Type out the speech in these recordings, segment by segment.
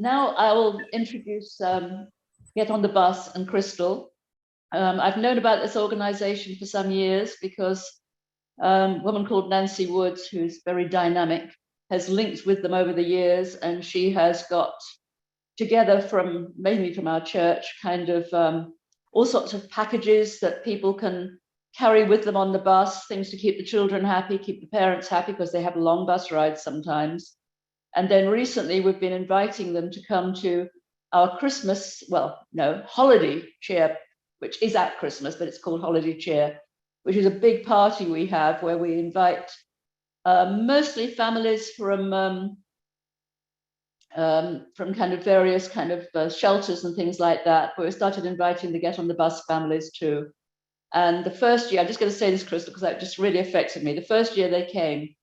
now I will introduce Get on the Bus and Kristal. I've known about this organization for some years because a woman called Nancy Woods, who's very dynamic, has linked with them over the years, and she has got together from mainly from our church kind of all sorts of packages that people can carry with them on the bus, things to keep the children happy, keep the parents happy because they have long bus rides sometimes. And then recently we've been inviting them to come to our Christmas, holiday cheer, which is at Christmas, but it's called Holiday Cheer, which is a big party we have where we invite mostly families from kind of various kind of shelters and things like that. But we started inviting the Get on the Bus families too. And the first year, I'm just going to say this, Kristal, because that just really affected me. The first year they came,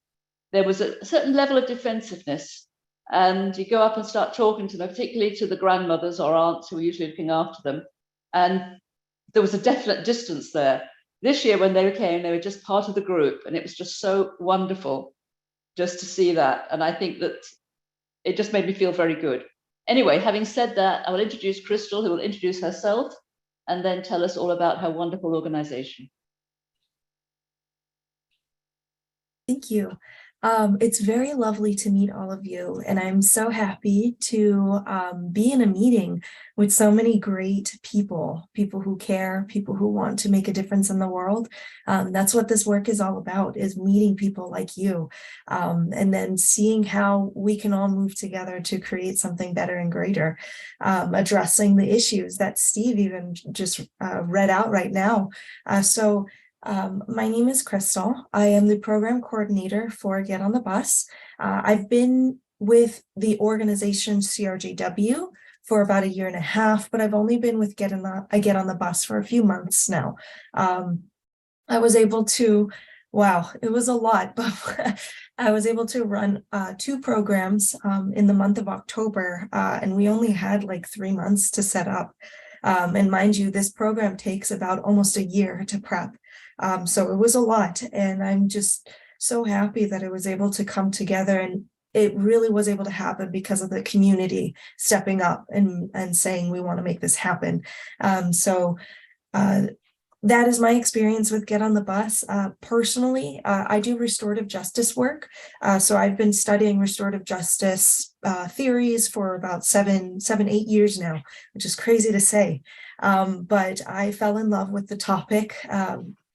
there was a certain level of defensiveness. And you go up and start talking to them, particularly to the grandmothers or aunts who are usually looking after them. And there was a definite distance there. This year when they came, they were just part of the group. And it was just so wonderful just to see that. And I think that it just made me feel very good. Anyway, having said that, I will introduce Kristal, who will introduce herself and then tell us all about her wonderful organization. Thank you. It's very lovely to meet all of you, and I'm so happy to be in a meeting with so many great people who care, people who want to make a difference in the world. That's what this work is all about, is meeting people like you, and then seeing how we can all move together to create something better and greater, addressing the issues that Steve even just read out right now. My name is Kristal. I am the program coordinator for Get on the Bus. I've been with the organization CRJW for about 1.5 years, but I've only been with Get on the Bus for a few months now. I was able to, wow, it was a lot, but I was able to run 2 programs in the month of October, and we only had like 3 months to set up. And mind you, this program takes about almost 1 year to prep. So it was a lot, and I'm just so happy that it was able to come together, and it really was able to happen because of the community stepping up and saying, we want to make this happen. That is my experience with Get on the Bus. Personally, I do restorative justice work. So I've been studying restorative justice theories for about 7, 8 years now, which is crazy to say. But I fell in love with the topic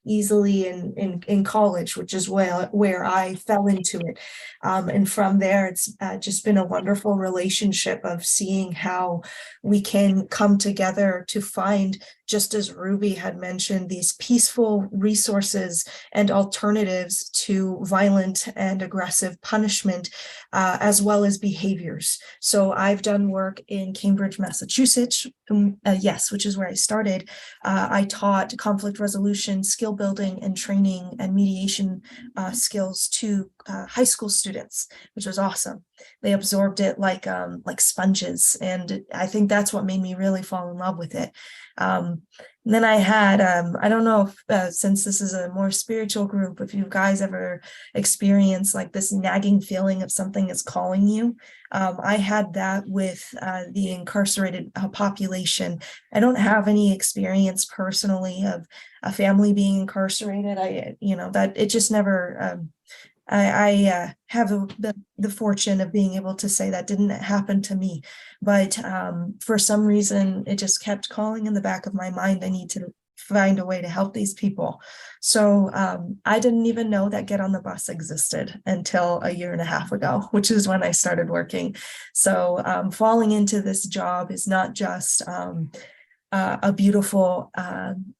easily in college, which is where I fell into it. And from there, it's just been a wonderful relationship of seeing how we can come together to find, just as Ruby had mentioned, these peaceful resources and alternatives to violent and aggressive punishment, as well as behaviors. So I've done work in Cambridge, Massachusetts, which is where I started. I taught conflict resolution, skill building and training and mediation skills to high school students, which was awesome. They absorbed it like sponges, and I think that's what made me really fall in love with it. And then I had, I don't know if, since this is a more spiritual group, if you guys ever experienced like this nagging feeling of something is calling you. I had that with the incarcerated population. I don't have any experience personally of a family being incarcerated. That it just never, I have the fortune of being able to say that didn't happen to me, but for some reason it just kept calling in the back of my mind. I need to find a way to help these people. So I didn't even know that Get on the Bus existed until 1.5 years ago, which is when I started working. So falling into this job is not just a beautiful,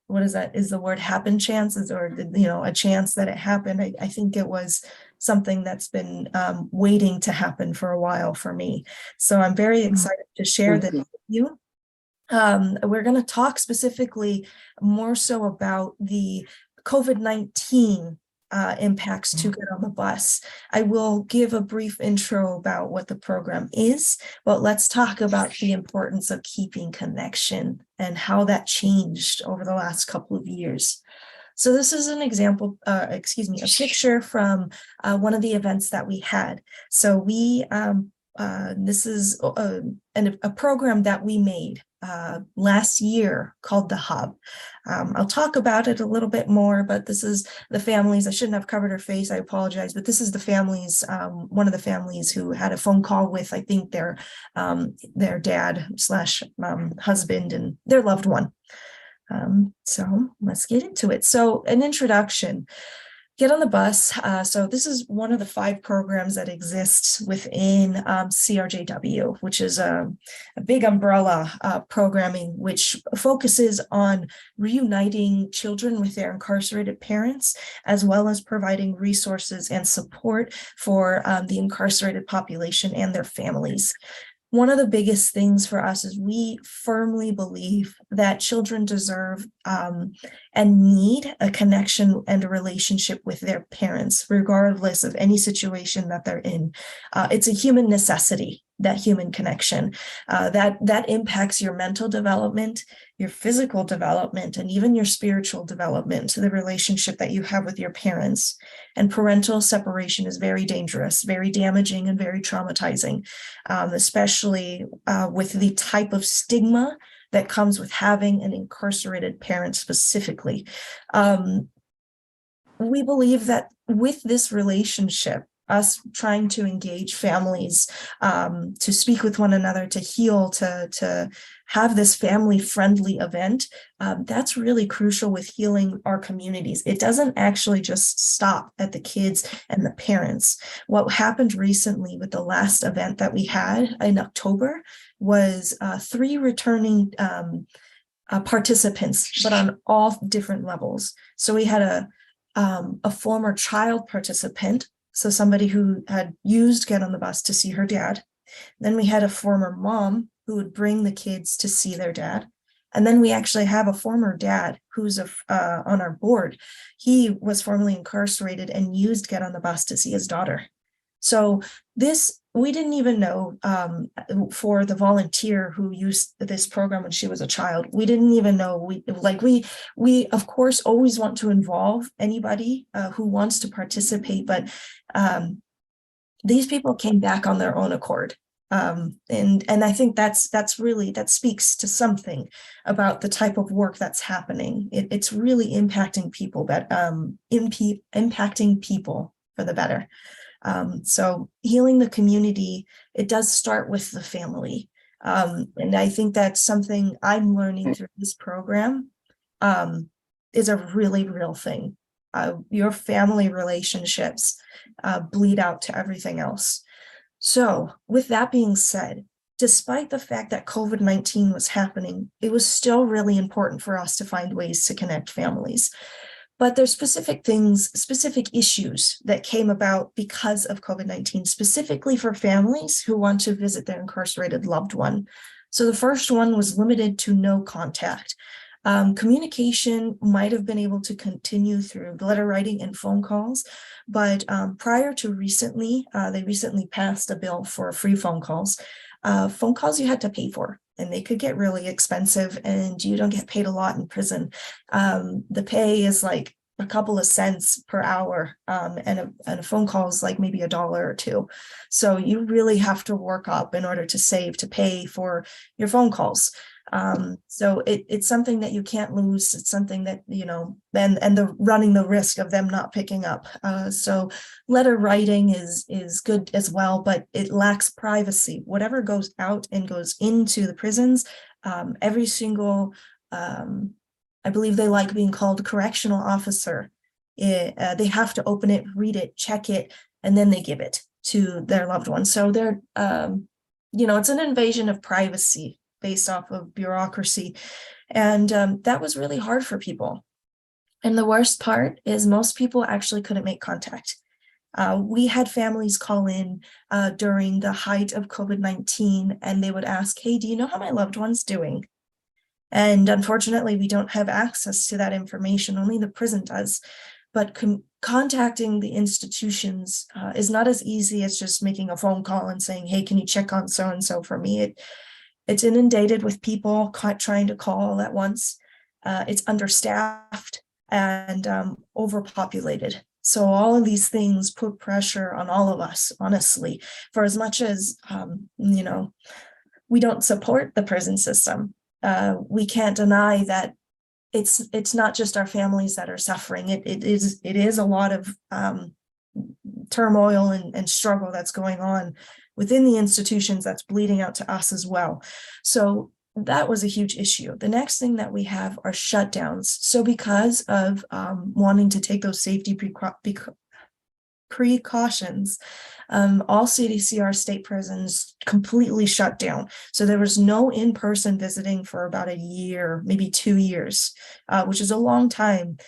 what is that? Is the word happen chances, or, a chance that it happened? I think it was something that's been waiting to happen for a while for me. So I'm very excited to share this with you. We're going to talk specifically more so about the COVID-19 impacts to Get on the Bus. I will give a brief intro about what the program is, but let's talk about the importance of keeping connection and how that changed over the last couple of years. So this is an example, a picture from one of the events that we had. So we This is a program that we made last year called the Hub. I'll talk about it a little bit more, but this is the families. I shouldn't have covered her face. I apologize, but this is the families. One of the families who had a phone call with, I think, their dad / husband and their loved one. So let's get into it. So an introduction. Get on the bus. So this is one of the 5 programs that exists within CRJW, which is a big umbrella programming which focuses on reuniting children with their incarcerated parents, as well as providing resources and support for the incarcerated population and their families. One of the biggest things for us is we firmly believe that children deserve and need a connection and a relationship with their parents, regardless of any situation that they're in. It's a human necessity, that human connection, that impacts your mental development, your physical development, and even your spiritual development, the relationship that you have with your parents. And parental separation is very dangerous, very damaging, and very traumatizing, especially with the type of stigma that comes with having an incarcerated parent specifically. We believe that with this relationship, us trying to engage families, to speak with one another, to heal, to have this family-friendly event, that's really crucial with healing our communities. It doesn't actually just stop at the kids and the parents. What happened recently with the last event that we had in October was 3 returning participants, but on all different levels. So we had a former child participant, so somebody who had used Get on the Bus to see her dad. Then we had a former mom who would bring the kids to see their dad. And then we actually have a former dad who's on our board. He was formerly incarcerated and used Get on the Bus to see his daughter. So this, we didn't even know, for the volunteer who used this program when she was a child, we didn't even know, we of course always want to involve anybody who wants to participate, but these people came back on their own accord. And I think that speaks to something about the type of work that's happening. It's really impacting people, impacting people for the better. So healing the community, it does start with the family. And I think that's something I'm learning through this program, is a really real thing. Your family relationships bleed out to everything else. So with that being said, despite the fact that COVID-19 was happening, it was still really important for us to find ways to connect families. But there's specific issues that came about because of COVID-19, specifically for families who want to visit their incarcerated loved one. So the first one was limited to no contact. Communication might have been able to continue through letter writing and phone calls, but prior to recently, they recently passed a bill for free phone calls. Phone calls you had to pay for, and they could get really expensive, and you don't get paid a lot in prison. The pay is like a couple of cents per hour, and a phone call is like maybe $1 or $2. So you really have to work up in order to save to pay for your phone calls. So it's something that you can't lose. It's something that, and the running the risk of them not picking up. So letter writing is good as well, but it lacks privacy. Whatever goes out and goes into the prisons, every single, I believe they like being called correctional officer. They have to open it, read it, check it, and then they give it to their loved one. So they're, it's an invasion of privacy based off of bureaucracy. And that was really hard for people. And the worst part is most people actually couldn't make contact. We had families call in during the height of COVID-19, and they would ask, hey, do you know how my loved one's doing? And unfortunately, we don't have access to that information. Only the prison does. But contacting the institutions is not as easy as just making a phone call and saying, hey, can you check on so-and-so for me? It's inundated with people trying to call at once. It's understaffed and overpopulated. So all of these things put pressure on all of us, honestly, for as much as, we don't support the prison system. We can't deny that it's not just our families that are suffering. It is a lot of turmoil and struggle that's going on within the institutions that's bleeding out to us as well. So that was a huge issue. The next thing that we have are shutdowns. So because of wanting to take those safety precautions, all CDCR state prisons completely shut down. So there was no in-person visiting for about a year, maybe 2 years, which is a long time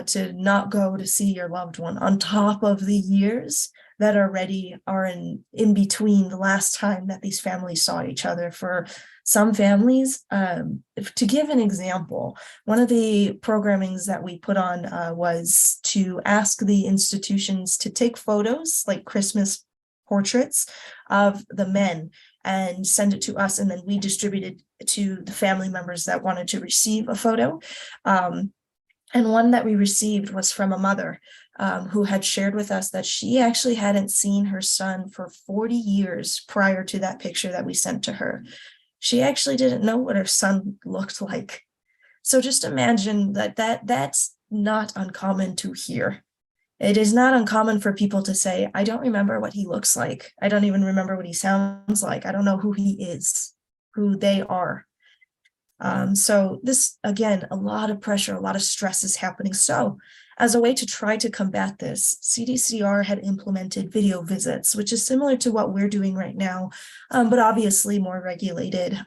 to not go to see your loved one, on top of the years that already are in between the last time that these families saw each other. For some families, to give an example, one of the programmings that we put on was to ask the institutions to take photos, like Christmas portraits of the men, and send it to us, and then we distributed to the family members that wanted to receive a photo. And one that we received was from a mother who had shared with us that she actually hadn't seen her son for 40 years prior to that picture that we sent to her. She actually didn't know what her son looked like. So just imagine that's not uncommon to hear. It is not uncommon for people to say, I don't remember what he looks like. I don't even remember what he sounds like. I don't know who he is, who they are. So this, again, a lot of pressure, a lot of stress is happening. So as a way to try to combat this, CDCR had implemented video visits, which is similar to what we're doing right now, but obviously more regulated.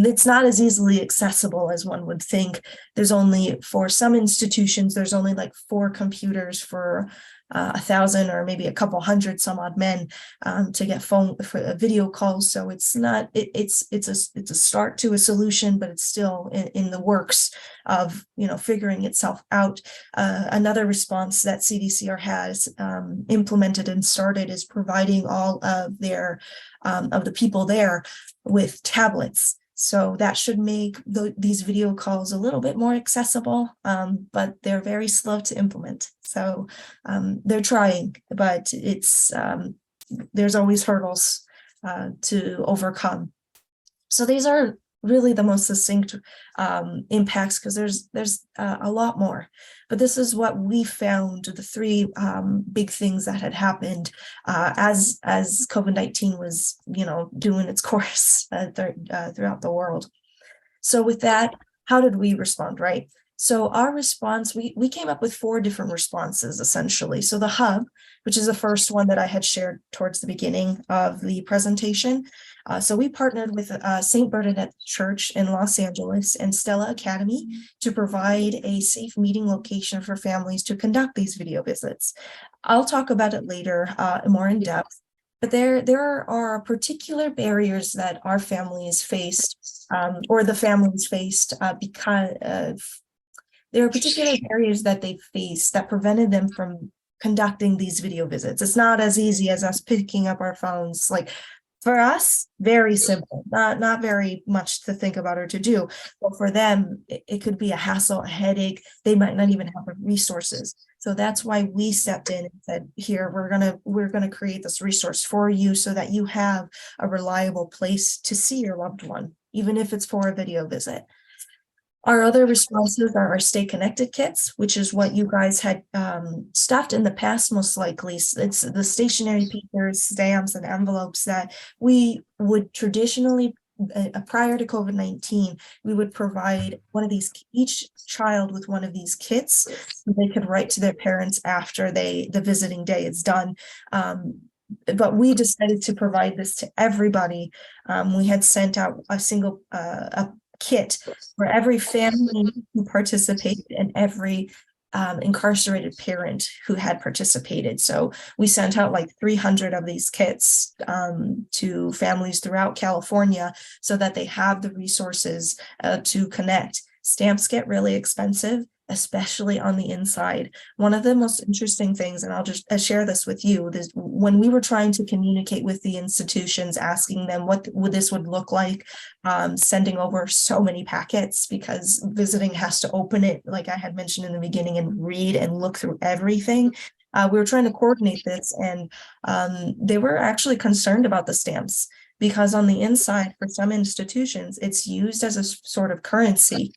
It's not as easily accessible as one would think. There's only, for some institutions, there's only like 4 computers for 1,000 or maybe a couple hundred some odd men to get phone for video calls. So it's not, it's a start to a solution, but it's still in the works of figuring itself out. Another response that CDCR has implemented and started is providing all of their of the people there with tablets. So that should make these video calls a little bit more accessible, but they're very slow to implement. So they're trying, but it's there's always hurdles to overcome. So these are really the most succinct impacts, because there's a lot more. But this is what we found, the 3 big things that had happened as COVID-19 was, doing its course throughout the world. So with that, how did we respond, right? So our response, we came up with 4 different responses, essentially. So the hub, which is the first one that I had shared towards the beginning of the presentation. So we partnered with St. Bernadette Church in Los Angeles and Stella Academy to provide a safe meeting location for families to conduct these video visits. I'll talk about it later more in depth, but there are particular barriers that our families faced, or the families faced, because of, there are particular barriers that they faced that prevented them from conducting these video visits. It's not as easy as us picking up our phones. Like, for us, very simple, not very much to think about or to do. But for them, it could be a hassle, a headache. They might not even have the resources. So that's why we stepped in and said, here, we're gonna create this resource for you so that you have a reliable place to see your loved one, even if it's for a video visit. Our other responses are our Stay Connected kits, which is what you guys had stuffed in the past, most likely. It's the stationary papers, stamps, and envelopes that we would traditionally, prior to COVID-19, we would provide one of these, each child with one of these kits so they could write to their parents after the visiting day is done. But we decided to provide this to everybody. We had sent out a single kit for every family who participated and every incarcerated parent who had participated. So we sent out like 300 of these kits to families throughout California so that they have the resources to connect. Stamps get really expensive. especially on the inside. One of the most interesting things, and I'll just share this with you, is when we were trying to communicate with the institutions, asking them what this would look like, sending over so many packets because visiting has to open it, like I had mentioned in the beginning, and read and look through everything. We were trying to coordinate this, and they were actually concerned about the stamps because on the inside, for some institutions, it's used as a sort of currency.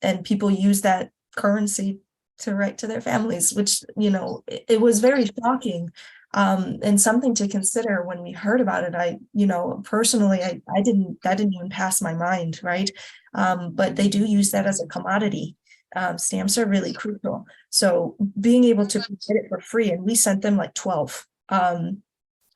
And people use that currency to write to their families, which, you know, it was very shocking, and something to consider when we heard about it. I, you know, personally, that didn't even pass my mind, right? But they do use that as a commodity. Stamps are really crucial. So being able to get it for free, and we sent them like 12,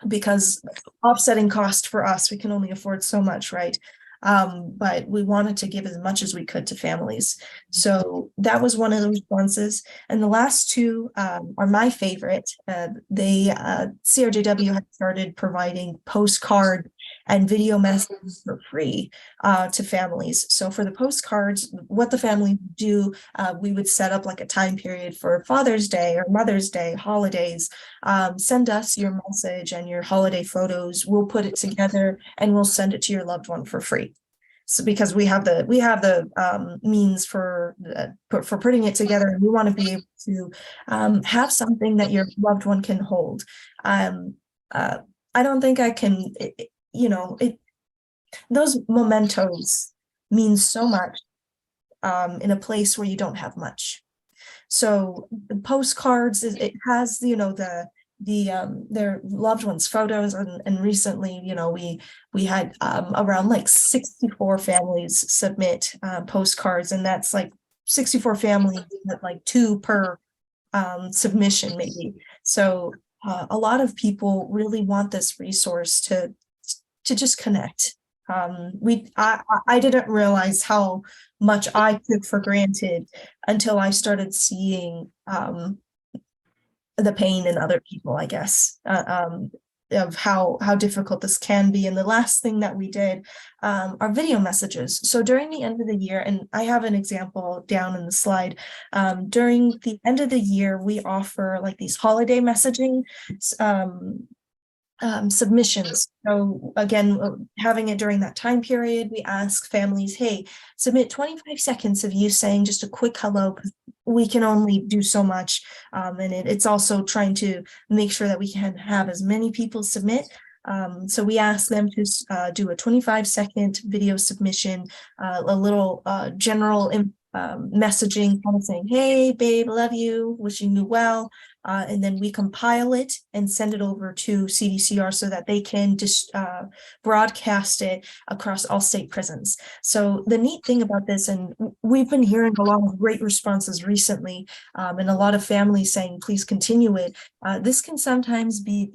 because offsetting cost for us, we can only afford so much, right? But we wanted to give as much as we could to families. So that was one of the responses. And the last two are my favorite. CRJW had started providing postcard and video messages for free to families. So for the postcards, what the family would do, we would set up like a time period for Father's Day or Mother's Day, holidays. Send us your message and your holiday photos. We'll put it together and we'll send it to your loved one for free. So because we have the means for putting it together, and we want to be able to have something that your loved one can hold. I don't think I can, those mementos mean so much in a place where you don't have much. So the postcards, it has, their loved ones' photos, and recently, we had around like 64 families submit postcards, and that's like 64 families, like 2 per submission maybe. So a lot of people really want this resource to just connect. I didn't realize how much I took for granted until I started seeing the pain in other people, I guess, of how difficult this can be. And the last thing that we did are video messages. So during the end of the year, and I have an example down in the slide, during the end of the year, we offer like these holiday messaging submissions. So again, having it during that time period, we ask families, hey, submit 25 seconds of you saying just a quick hello, because we can only do so much. And it's also trying to make sure that we can have as many people submit. So we ask them to do a 25-second video submission, a little general messaging, kind of saying, hey, babe, love you, wishing you well. And then we compile it and send it over to CDCR so that they can just broadcast it across all state prisons. So the neat thing about this, and we've been hearing a lot of great responses recently, and a lot of families saying, please continue it. This can sometimes be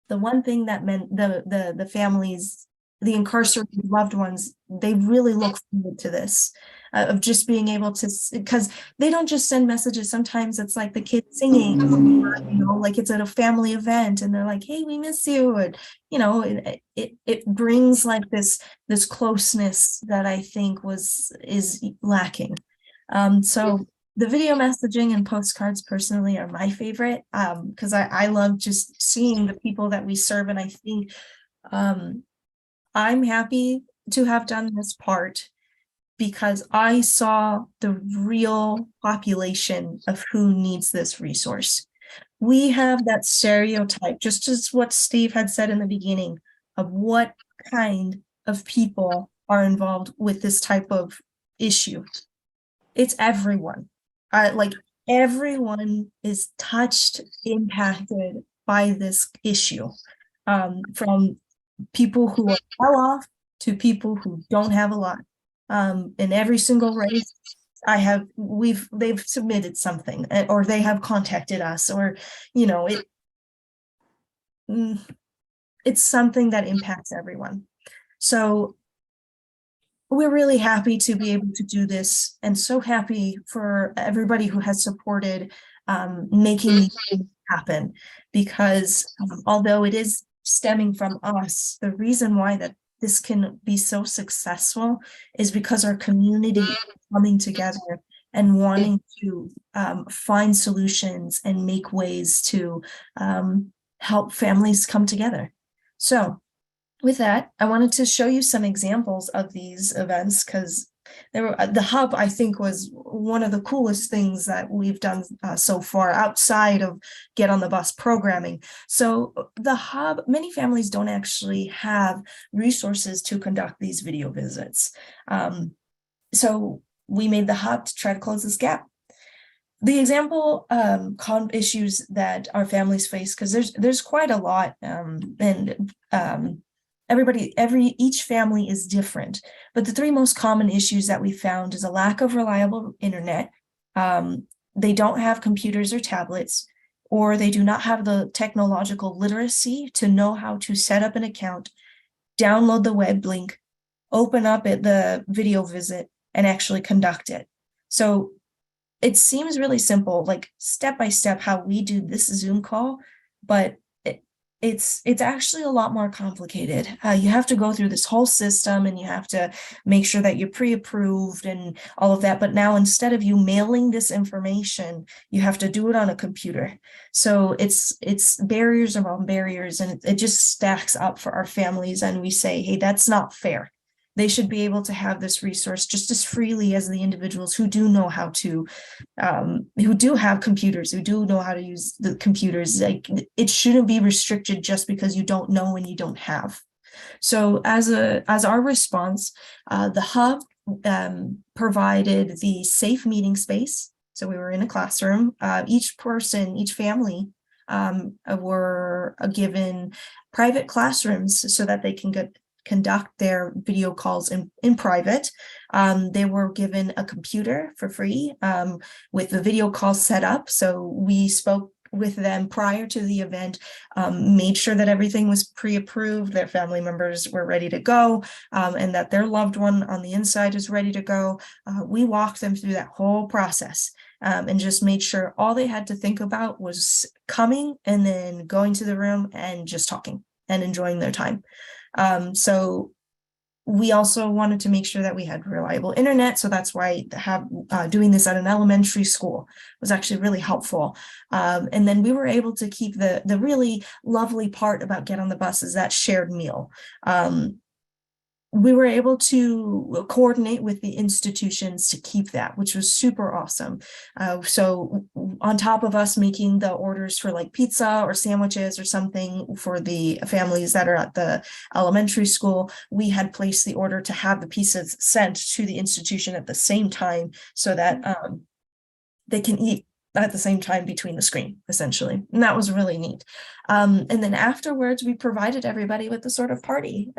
the one thing that meant the families, the incarcerated loved ones, they really look forward to this, of just being able to, because they don't just send messages. Sometimes it's like the kids singing, like it's at a family event and they're like, hey, we miss you. And, it brings like this closeness that I think is lacking. So the video messaging and postcards personally are my favorite, because I love just seeing the people that we serve. And I think I'm happy to have done this part because I saw the real population of who needs this resource. We have that stereotype, just as what Steve had said in the beginning, of what kind of people are involved with this type of issue. It's everyone. Like everyone is touched, impacted by this issue, from people who are well off to people who don't have a lot. In every single race they've submitted something, or they have contacted us, or it's something that impacts everyone. So we're really happy to be able to do this, and so happy for everybody who has supported making these things happen, because although it is stemming from us, the reason why that this can be so successful is because our community is coming together and wanting to find solutions and make ways to help families come together. So with that, I wanted to show you some examples of these events because the hub, I think, was one of the coolest things that we've done so far outside of Get on the Bus programming. So the hub, many families don't actually have resources to conduct these video visits. So we made the hub to try to close this gap. The example issues that our families face, because there's quite a lot, each family is different, but the three most common issues that we found is a lack of reliable internet. They don't have computers or tablets, or they do not have the technological literacy to know how to set up an account, download the web link, open up the video visit, and actually conduct it. So it seems really simple, like step by step how we do this Zoom call, but it's actually a lot more complicated. You have to go through this whole system and you have to make sure that you're pre-approved and all of that. But now instead of you mailing this information, you have to do it on a computer. So it's barriers around barriers, and it just stacks up for our families. And we say, hey, that's not fair. They should be able to have this resource just as freely as the individuals who do know how to, who do have computers, who do know how to use the computers. Like, it shouldn't be restricted just because you don't know and you don't have. So as our response, the hub provided the safe meeting space. So we were in a classroom. Each person, each family were given private classrooms so that they can conduct their video calls in private. They were given a computer for free with the video call set up. So we spoke with them prior to the event, made sure that everything was pre-approved, their family members were ready to go, and that their loved one on the inside is ready to go. We walked them through that whole process and just made sure all they had to think about was coming and then going to the room and just talking and enjoying their time. So we also wanted to make sure that we had reliable internet. So that's why doing this at an elementary school was actually really helpful. And then we were able to keep the really lovely part about Get on the Bus is that shared meal. We were able to coordinate with the institutions to keep that, which was super awesome. So on top of us making the orders for like pizza or sandwiches or something for the families that are at the elementary school, we had placed the order to have the pizzas sent to the institution at the same time so that they can eat at the same time between the screen, essentially. And that was really neat. And then afterwards, we provided everybody with the sort of party.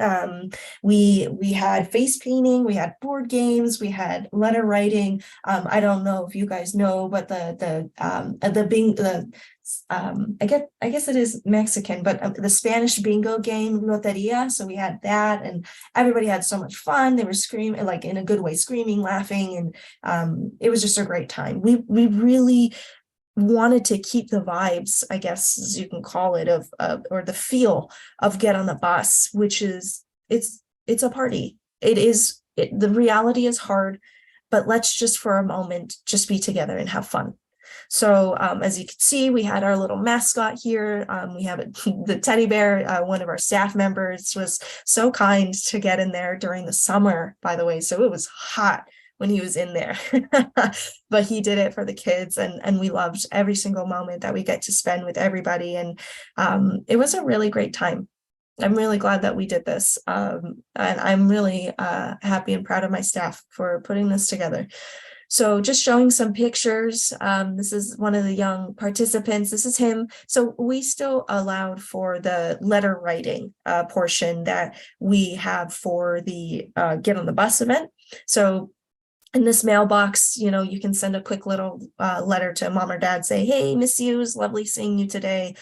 We had face painting, we had board games, we had letter writing. I don't know if you guys know, but I guess it is Mexican, but the Spanish bingo game, Loteria. So we had that, and everybody had so much fun. They were screaming, like in a good way, screaming, laughing, and it was just a great time. We really wanted to keep the vibes, I guess, as you can call it, of or the feel of Get on the Bus, which is it's a party. The reality is hard, but let's just for a moment just be together and have fun. So as you can see, we had our little mascot here. We have the teddy bear. One of our staff members was so kind to get in there during the summer, by the way. So it was hot when he was in there, but he did it for the kids, and we loved every single moment that we get to spend with everybody. And it was a really great time. I'm really glad that we did this. And I'm really happy and proud of my staff for putting this together. So just showing some pictures. This is one of the young participants. This is him. So we still allowed for the letter writing portion that we have for the Get on the Bus event. So in this mailbox, you can send a quick little letter to mom or dad, say, hey, miss you, it's lovely seeing you today.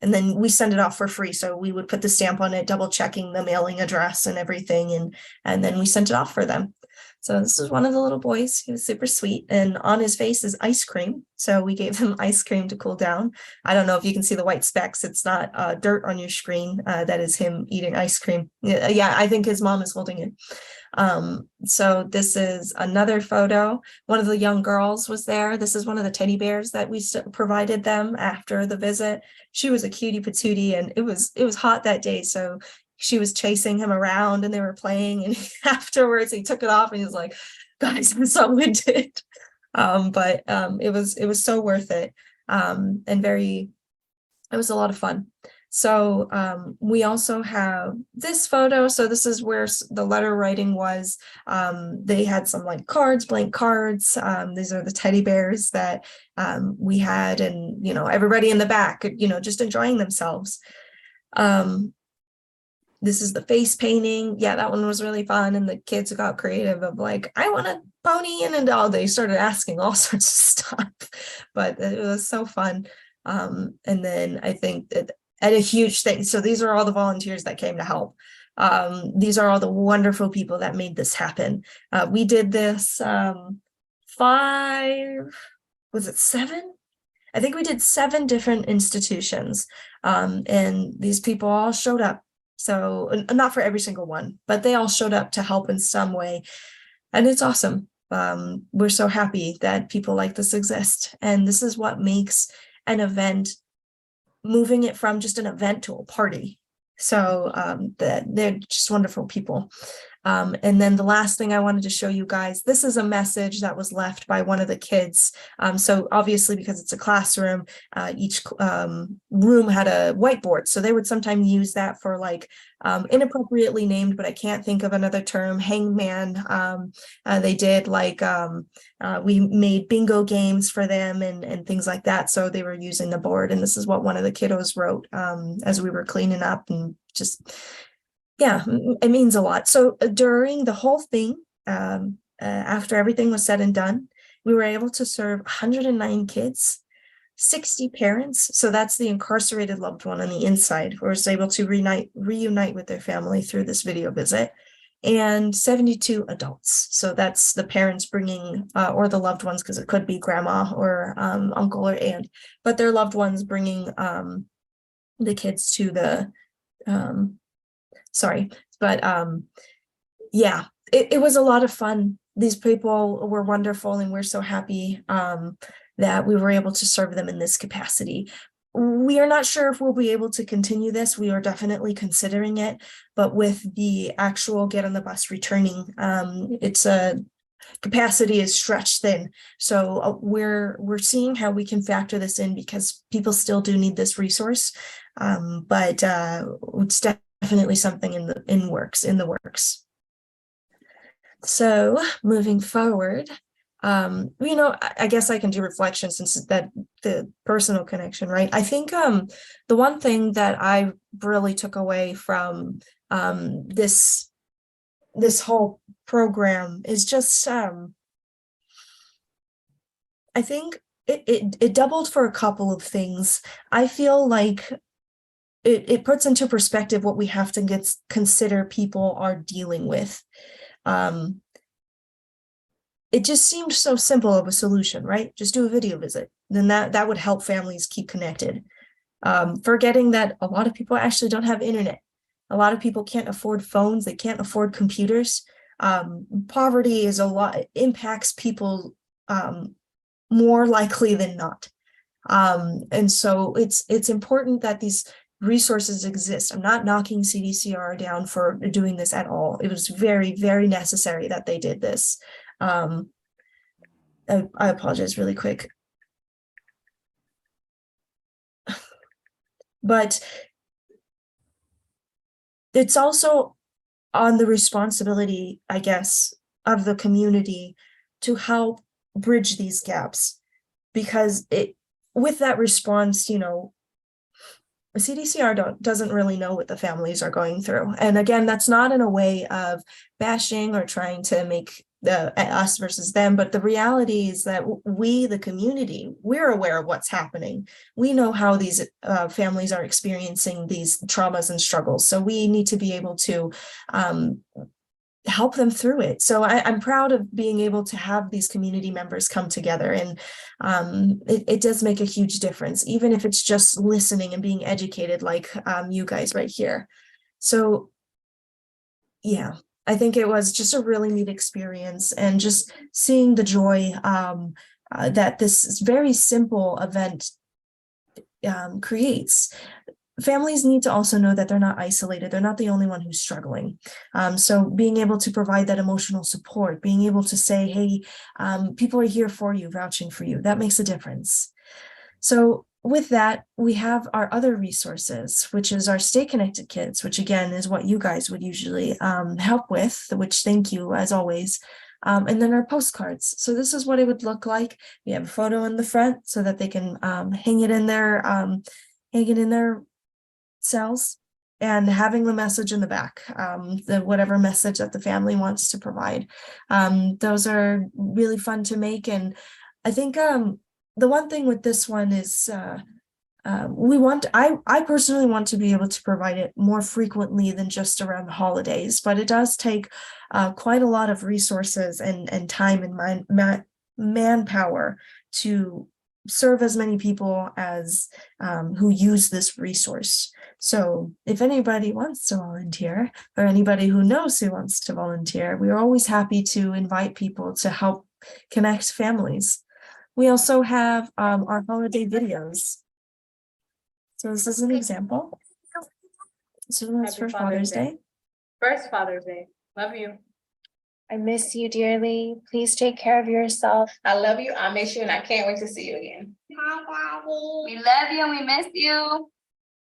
and then we send it off for free. So we would put the stamp on it, double checking the mailing address and everything. And then we sent it off for them. So this is one of the little boys. He was super sweet. And on his face is ice cream. So we gave him ice cream to cool down. I don't know if you can see the white specks. It's not dirt on your screen. That is him eating ice cream. Yeah, I think his mom is holding it. So this is another photo. One of the young girls was there. This is one of the teddy bears that we provided them after the visit. She was a cutie patootie, and it was hot that day. So she was chasing him around and they were playing, and afterwards he took it off and he was like, guys, I'm so winded. But it was so worth it. And it was a lot of fun. So we also have this photo. So this is where the letter writing was. They had some like cards, blank cards. These are the teddy bears that we had, and everybody in the back, just enjoying themselves. This is the face painting. Yeah, that one was really fun. And the kids got creative of like, I want a pony, and all they started asking all sorts of stuff, but it was so fun. And then I think that and a huge thing. So these are all the volunteers that came to help. These are all the wonderful people that made this happen. We did this 7? I think we did 7 different institutions. And these people all showed up. So not for every single one, but they all showed up to help in some way. And it's awesome. We're so happy that people like this exist. And this is what makes an event, moving it from just an event to a party. So they're just wonderful people. And then the last thing I wanted to show you guys, this is a message that was left by one of the kids. So obviously, because it's a classroom, each room had a whiteboard. So they would sometimes use that for like inappropriately named, but I can't think of another term, hangman. They did like, we made bingo games for them and things like that. So they were using the board. And this is what one of the kiddos wrote as we were cleaning up, and just, yeah, it means a lot. So during the whole thing, after everything was said and done, we were able to serve 109 kids, 60 parents. So that's the incarcerated loved one on the inside, who was able to reunite with their family through this video visit, and 72 adults. So that's the parents bringing, or the loved ones, because it could be grandma or uncle or aunt, but their loved ones bringing the kids to the yeah, it was a lot of fun. These people were wonderful, and we're so happy that we were able to serve them in this capacity. We are not sure if we'll be able to continue this. We are definitely considering it, but with the actual Get on the Bus returning, it's a capacity is stretched thin. So we're seeing how we can factor this in, because people still do need this resource. But it's definitely something in the works. So moving forward, I guess I can do reflection, since that the personal connection, right? I think the one thing that I really took away from this whole program is just I think it doubled for a couple of things. I feel like it puts into perspective what we have to consider people are dealing with. It just seemed so simple of a solution, right? Just do a video visit. Then that would help families keep connected. Forgetting that a lot of people actually don't have internet. A lot of people can't afford phones. They can't afford computers. Poverty impacts people more likely than not. And so it's important that these resources exist. I'm not knocking CDCR down for doing this at all. It was very, very necessary that they did this. I apologize really quick. But it's also on the responsibility, I guess, of the community to help bridge these gaps, because with that response, the CDCR doesn't really know what the families are going through. And again, that's not in a way of bashing or trying to make us versus them, but the reality is that we, the community, we're aware of what's happening. We know how these families are experiencing these traumas and struggles. So we need to be able to help them through it. So I'm proud of being able to have these community members come together, and it does make a huge difference, even if it's just listening and being educated like you guys right here. So yeah, I think it was just a really neat experience, and just seeing the joy that this very simple event creates. Families need to also know that they're not isolated. They're not the only one who's struggling. So being able to provide that emotional support, being able to say, hey, people are here for you, vouching for you, that makes a difference. So with that, we have our other resources, which is our Stay Connected Kids, which again is what you guys would usually help with, which thank you as always. And then our postcards. So this is what it would look like. We have a photo in the front so that they can hang it in their cells, and having the message in the back, whatever message that the family wants to provide. Those are really fun to make. And I think the one thing with this one is I personally want to be able to provide it more frequently than just around the holidays, but it does take quite a lot of resources and time and manpower to serve as many people as who use this resource. So if anybody wants to volunteer, or anybody who knows who wants to volunteer, we are always happy to invite people to help connect families. We also have our holiday videos. So this is an example. So that's for Father's Day. First Father's Day. Love you. I miss you dearly. Please take care of yourself. I love you. I miss you, and I can't wait to see you again. We love you and we miss you.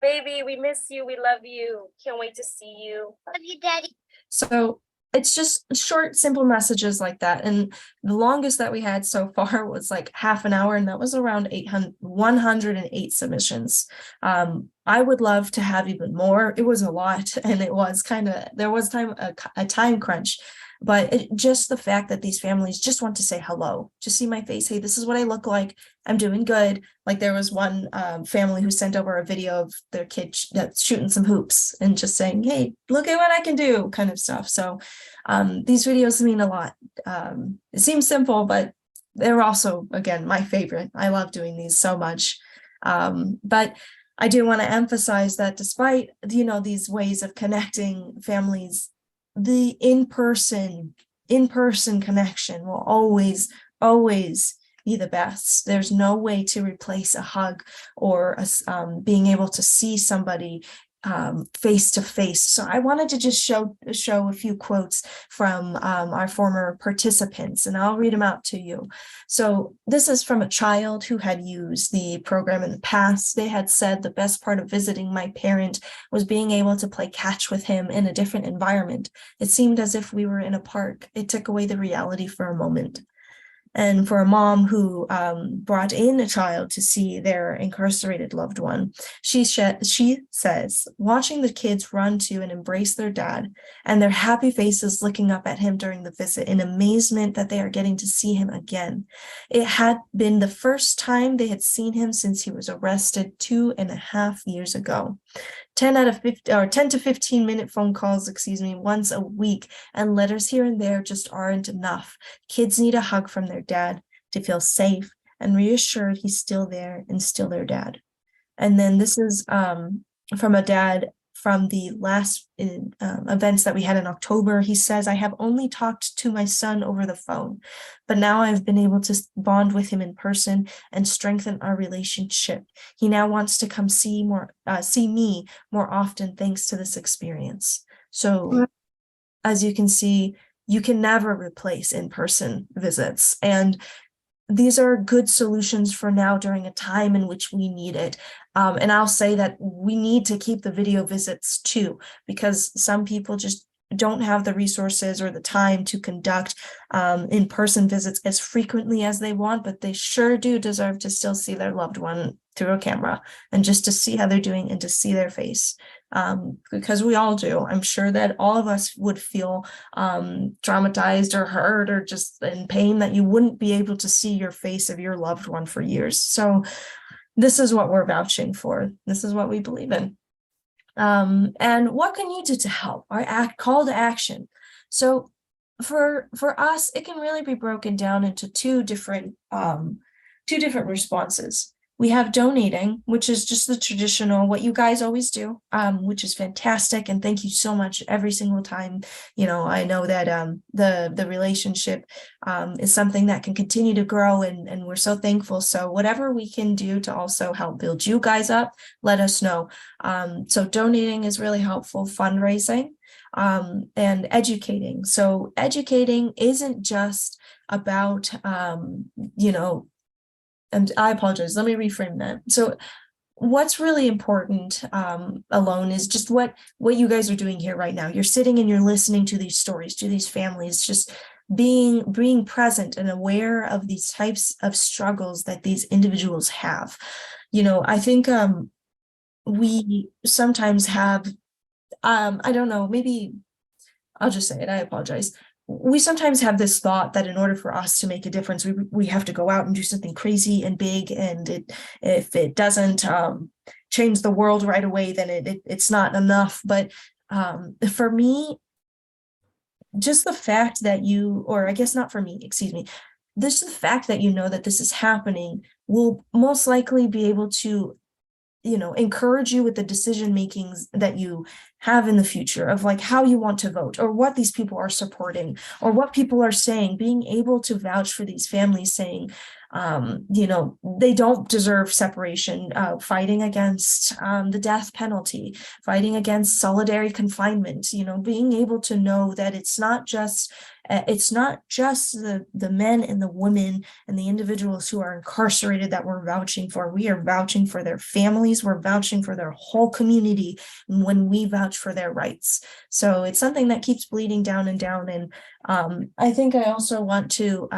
Baby, we miss you. We love you. Can't wait to see you. Love you, Daddy. So it's just short, simple messages like that. And the longest that we had so far was like half an hour, and that was around 108 submissions. I would love to have even more. It was a lot, and it was there was a time crunch. But just the fact that these families just want to say hello, just see my face. Hey, this is what I look like. I'm doing good. Like there was one family who sent over a video of their kid that's shooting some hoops and just saying, hey, look at what I can do, kind of stuff. So these videos mean a lot. It seems simple, but they're also, again, my favorite. I love doing these so much. But I do want to emphasize that despite, these ways of connecting families, the in-person connection will always be the best. There's no way to replace a hug or being able to see somebody face to face. So I wanted to just show a few quotes from our former participants, and I'll read them out to you. So this is from a child who had used the program in the past. They had said the best part of visiting my parent was being able to play catch with him in a different environment. It seemed as if we were in a park. It took away the reality for a moment. And for a mom who brought in a child to see their incarcerated loved one, she says, watching the kids run to and embrace their dad and their happy faces looking up at him during the visit in amazement that they are getting to see him again. It had been the first time they had seen him since he was arrested 2.5 years ago. 10 to 15 minute phone calls, once a week, and letters here and there just aren't enough. Kids need a hug from their dad to feel safe and reassured he's still there and still their dad. And then this is from a dad from the last events that we had in October. He says, I have only talked to my son over the phone, but now I've been able to bond with him in person and strengthen our relationship. He now wants to come see me more often thanks to this experience. So as you can see, you can never replace in-person visits. And these are good solutions for now during a time in which we need it. And I'll say that we need to keep the video visits too, because some people just don't have the resources or the time to conduct in-person visits as frequently as they want, but they sure do deserve to still see their loved one through a camera and just to see how they're doing and to see their face. Because we all do. I'm sure that all of us would feel traumatized or hurt or just in pain that you wouldn't be able to see your face of your loved one for years. So this is what we're vouching for. This is what we believe in. And what can you do to help? Our call to action. So for us, it can really be broken down into two different responses. We have donating, which is just the traditional, what you guys always do, which is fantastic. And thank you so much every single time. You know, I know that the relationship is something that can continue to grow, and we're so thankful. So whatever we can do to also help build you guys up, let us know. So donating is really helpful, fundraising, and educating. So educating isn't just about, and I apologize, let me reframe that. So what's really important alone is just what you guys are doing here right now. You're sitting and you're listening to these stories, to these families, just being present and aware of these types of struggles that these individuals have. You know, I think we sometimes have, I don't know, maybe I'll just say it, I apologize. We sometimes have this thought that in order for us to make a difference, we have to go out and do something crazy and big, and if it doesn't change the world right away, then it's not enough. But for me, just the fact that you, or I guess not for me, excuse me, this is the fact that you know that this is happening will most likely be able to, you know, encourage you with the decision makings that you have in the future of like how you want to vote or what these people are supporting or what people are saying, being able to vouch for these families saying, you know, they don't deserve separation, fighting against the death penalty, fighting against solitary confinement, you know, being able to know that it's not just the men and the women and the individuals who are incarcerated that we're vouching for. We are vouching for their families. We're vouching for their whole community when we vouch for their rights. So it's something that keeps bleeding down and down. And I think I also want to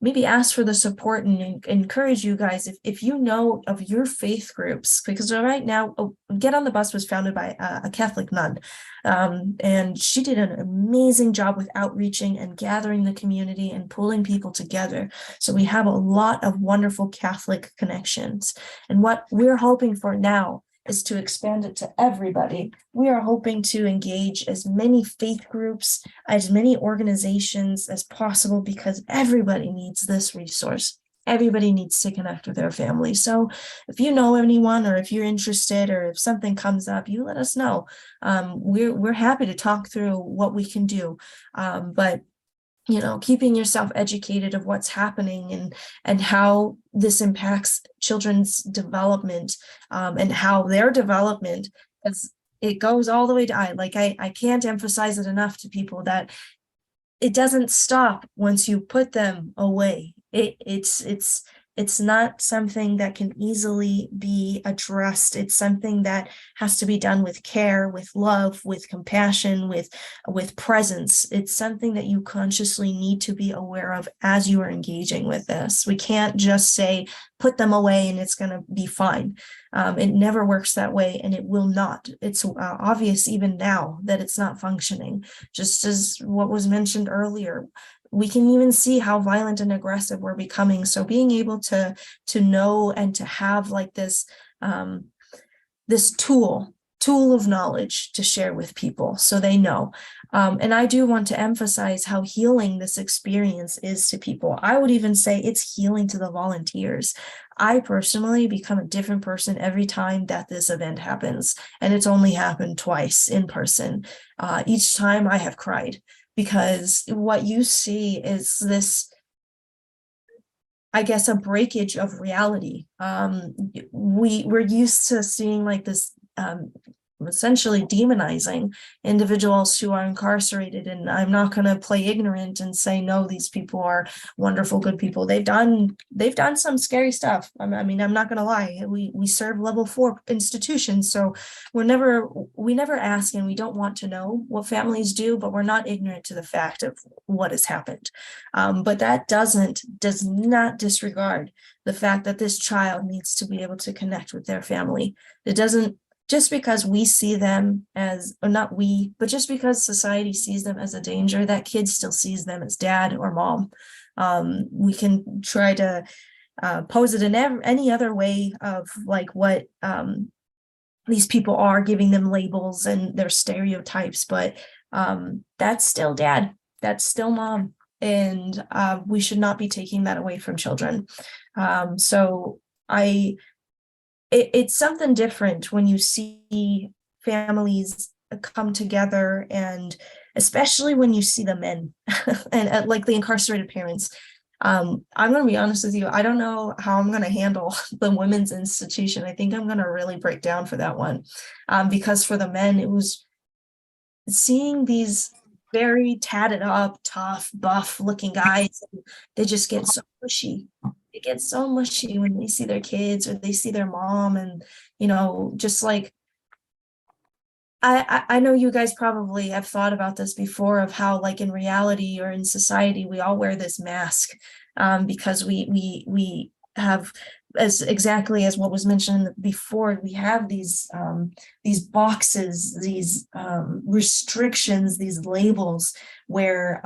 maybe ask for the support and encourage you guys, if you know of your faith groups, because right now Get on the Bus was founded by a Catholic nun. And she did an amazing job with outreaching and gathering the community and pulling people together. So we have a lot of wonderful Catholic connections. And what we're hoping for now is to expand it to everybody. We are hoping to engage as many faith groups, as many organizations as possible, because everybody needs this resource. Everybody needs to connect with their family. So if you know anyone, or if you're interested, or if something comes up, you let us know. We're happy to talk through what we can do. But you know, keeping yourself educated of what's happening and how this impacts children's development, and how their development, as it goes all the way to I can't emphasize it enough to people that it doesn't stop once you put them away. It's not something that can easily be addressed. It's something that has to be done with care, with love, with compassion, with presence. It's something that you consciously need to be aware of as you are engaging with this. We can't just say, put them away and it's going to be fine. It never works that way, and it will not. It's obvious even now that it's not functioning, just as what was mentioned earlier. We can even see how violent and aggressive we're becoming. So being able to know and to have like this this tool of knowledge to share with people so they know. And I do want to emphasize how healing this experience is to people. I would even say it's healing to the volunteers. I personally become a different person every time that this event happens, and it's only happened twice in person. Each time I have cried, because what you see is this, I guess, a breakage of reality. We're used to seeing like this essentially demonizing individuals who are incarcerated. And I'm not going to play ignorant and say, no, these people are wonderful, good people. They've done some scary stuff. I mean, I'm not going to lie. We serve level 4 institutions. So we never ask, and we don't want to know what families do, but we're not ignorant to the fact of what has happened. But that does not disregard the fact that this child needs to be able to connect with their family. It doesn't, just because we see them as, or not we, but just because society sees them as a danger, that kid still sees them as dad or mom. We can try to pose it in any other way of like what these people are, giving them labels and their stereotypes, but that's still dad, that's still mom. And we should not be taking that away from children. So it's something different when you see families come together, and especially when you see the men and like the incarcerated parents. I'm going to be honest with you. I don't know how I'm going to handle the women's institution. I think I'm going to really break down for that one, because for the men, it was seeing these very tatted up, tough, buff looking guys. They just get so mushy. They get so mushy when they see their kids or they see their mom, and just like, I know you guys probably have thought about this before, of how like in reality or in society we all wear this mask because we have, as exactly as what was mentioned before, we have these boxes, these restrictions, these labels where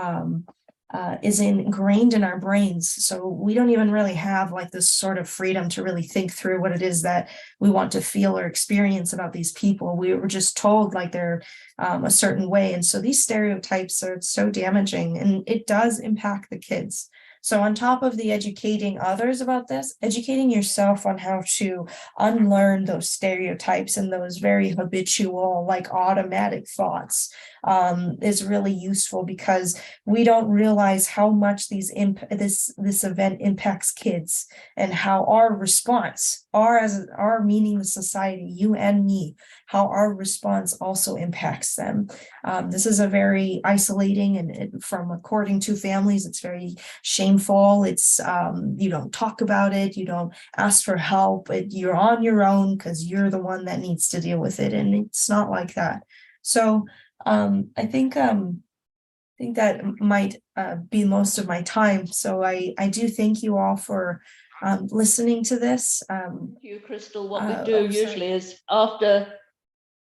is ingrained in our brains. So we don't even really have like this sort of freedom to really think through what it is that we want to feel or experience about these people. We were just told like they're a certain way. And so these stereotypes are so damaging, and it does impact the kids. So on top of the educating others about this, educating yourself on how to unlearn those stereotypes and those very habitual, like automatic thoughts is really useful, because we don't realize how much this event impacts kids, and how our response, our meaning the society, you and me, how our response also impacts them. This is a very isolating, and from according to families, it's very shameful. It's you don't talk about it, you don't ask for help, you're on your own because you're the one that needs to deal with it, and it's not like that. So I think that might be most of my time. So I do thank you all for listening to this. Thank you, Kristal. What we do usually is, after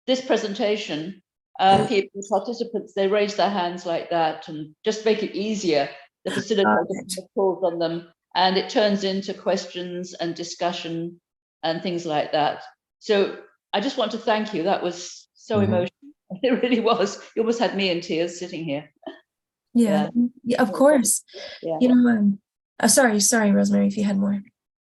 this presentation, people, participants, they raise their hands like that, and just make it easier. The facilitator calls on them, and it turns into questions and discussion and things like that. So I just want to thank you. That was so emotional. It really was. You almost had me in tears sitting here. Yeah, of course. Yeah. Sorry, Rosemary, if you had more.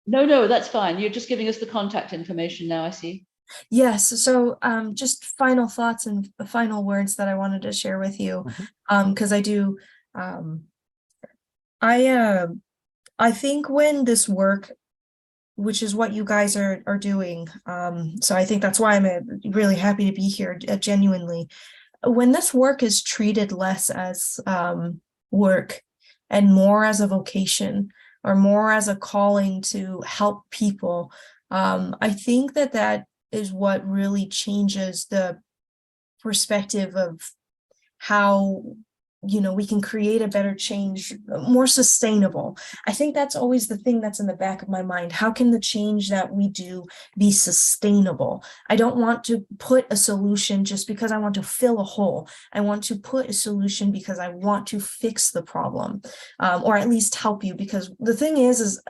No, that's fine. You're just giving us the contact information now, I see. Yes, so just final thoughts and final words that I wanted to share with you, because I do, I think when this work, which is what you guys are doing, so I think that's why I'm really happy to be here, genuinely. When this work is treated less as work and more as a vocation, or more as a calling to help people, I think that is what really changes the perspective of how we can create a better change, more sustainable. I think that's always the thing that's in the back of my mind. How can the change that we do be sustainable? I don't want to put a solution just because I want to fill a hole. I want to put a solution because I want to fix the problem, or at least help you. Because the thing is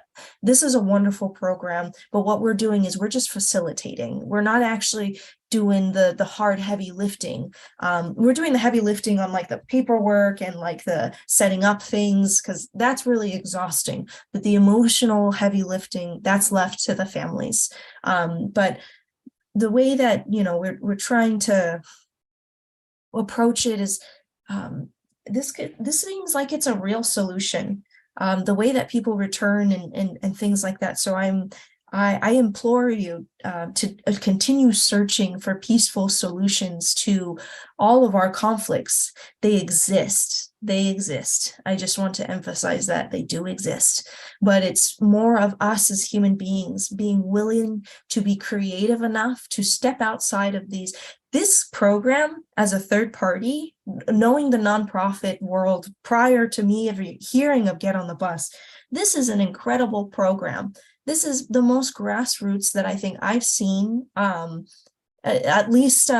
this is a wonderful program, but what we're doing is we're just facilitating. We're not actually doing the hard, heavy lifting. We're doing the heavy lifting on like the paperwork and like the setting up things, because that's really exhausting. But the emotional heavy lifting, that's left to the families. But the way that we're trying to approach it is this seems like it's a real solution. The way that people return and things like that. So I implore you to continue searching for peaceful solutions to all of our conflicts. They exist. They exist. I just want to emphasize that they do exist. But it's more of us as human beings being willing to be creative enough to step outside of these. This program, as a third party, knowing the nonprofit world prior to me ever hearing of Get on the Bus, this is an incredible program. This is the most grassroots that I think I've seen, at least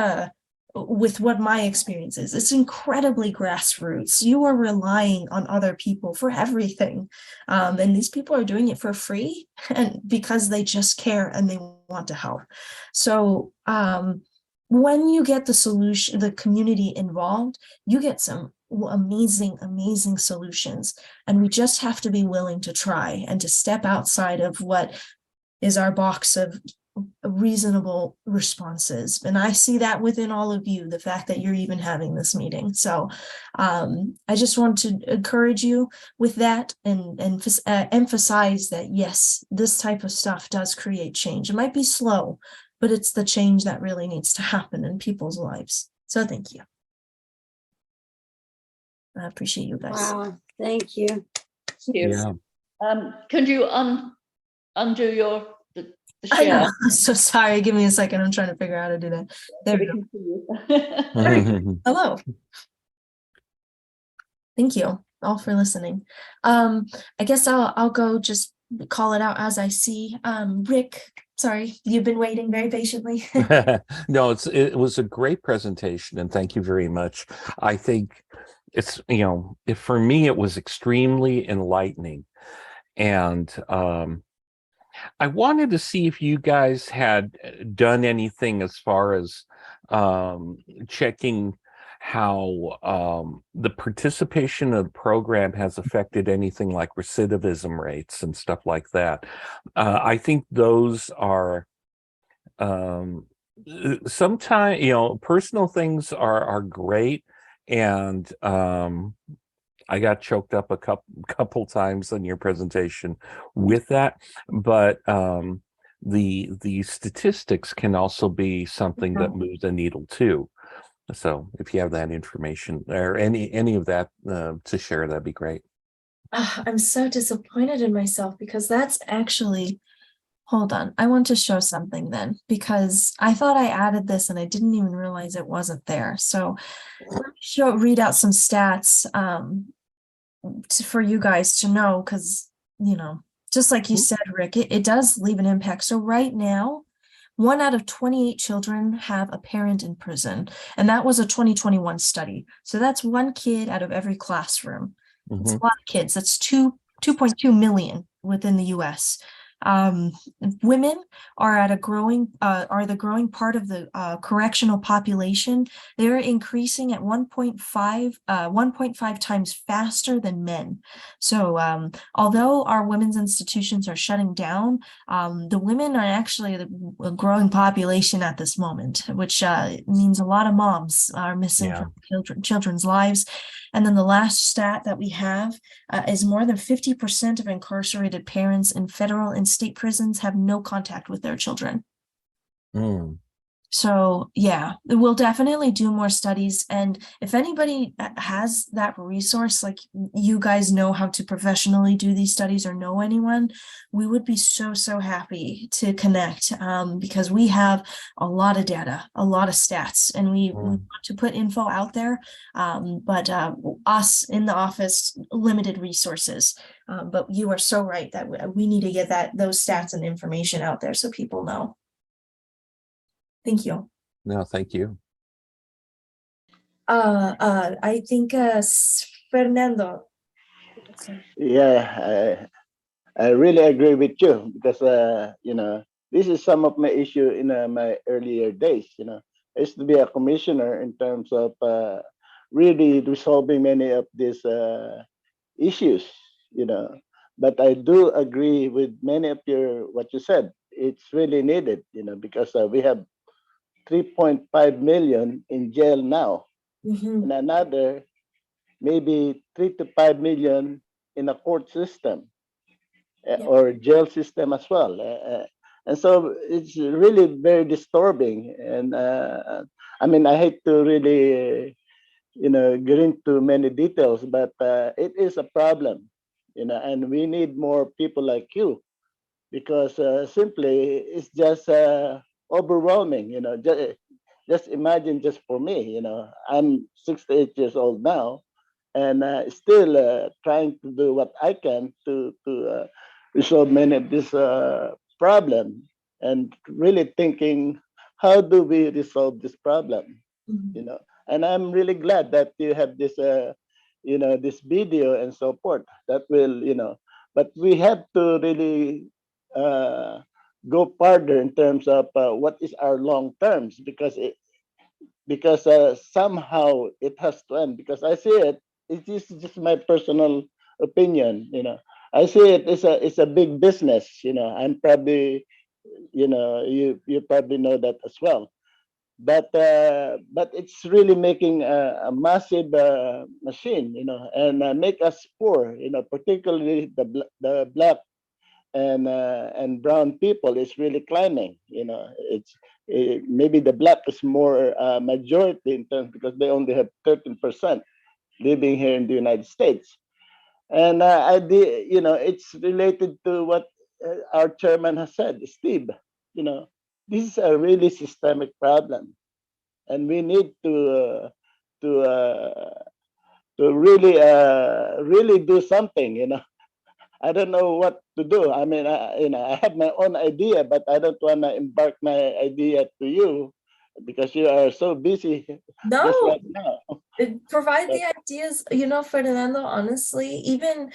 with what my experience is. It's incredibly grassroots. You are relying on other people for everything. And these people are doing it for free and because they just care and they want to help. So when you get the solution, the community involved, you get some amazing solutions. And we just have to be willing to try and to step outside of what is our box of reasonable responses. And I see that within all of you, the fact that you're even having this meeting. So I just want to encourage you with that and emphasize that, yes, this type of stuff does create change. It might be slow, but it's the change that really needs to happen in people's lives. So thank you. I appreciate you guys. Wow, thank you. Thank you. Yeah. Can you undo the I share? know. I'm so sorry. Give me a second. I'm trying to figure out how to do that. There we go. You. Hello. Thank you all for listening. I guess I'll go just call it out as I see. Rick, sorry, you've been waiting very patiently. No, it was a great presentation, and thank you very much. I think it's, for me, it was extremely enlightening. And I wanted to see if you guys had done anything as far as checking how the participation of the program has affected anything like recidivism rates and stuff like that. I think those are sometimes, personal things are great. And I got choked up a couple times in your presentation with that, but the statistics can also be something that moves the needle too. So if you have that information or any of that to share, that'd be great. I'm so disappointed in myself because that's actually, hold on, I want to show something then, because I thought I added this and I didn't even realize it wasn't there. So let me read out some stats for you guys to know, because, just like you said, Rick, it does leave an impact. So right now, 1 out of 28 children have a parent in prison, and that was a 2021 study. So that's 1 kid out of every classroom. It's a lot of kids. That's 2.2 million within the US. Women are the growing part of the correctional population. They're increasing at 1.5 times faster than men. So although our women's institutions are shutting down, the women are actually a growing population at this moment, which means a lot of moms are missing from children's lives. And then the last stat that we have is more than 50% of incarcerated parents in federal and state prisons have no contact with their children. So yeah, we'll definitely do more studies. And if anybody has that resource, like you guys know how to professionally do these studies or know anyone, we would be so happy to connect because we have a lot of data, a lot of stats, and we want to put info out there. But us in the office, limited resources. But you are so right that we need to get those stats and information out there so people know. Thank you. No, thank you. I think Fernando. Yeah, I really agree with you because this is some of my issue in my earlier days. I used to be a commissioner in terms of really resolving many of these issues. But I do agree with many of what you said. It's really needed. Because we have 3.5 million in jail now, and another maybe 3 to 5 million in a court system or jail system as well. And so it's really very disturbing. And I mean, I hate to really, get into many details, but it is a problem, and we need more people like you, because simply it's just overwhelming. Just imagine, just for me, I'm 68 years old now, and still trying to do what I can to resolve many of this problem, and really thinking, how do we resolve this problem? Mhm. And I'm really glad that you have this this video and so forth that will, but we have to really go further in terms of what is our long terms, because somehow it has to end, because I see it is just my personal opinion. I see it's a big business. I'm probably, you probably know that as well, but it's really making a massive machine, and make us poor, particularly the black and brown people is really climbing. Maybe the black is more majority in terms, because they only have 13% living here in the United States. And it's related to what our chairman has said, Steve. You know, this is a really systemic problem, and we need to really do something. I don't know what to do. I mean, I have my own idea, but I don't want to embark my idea to you, because you are so busy No, just right now. provide But the ideas, Fernando, honestly, even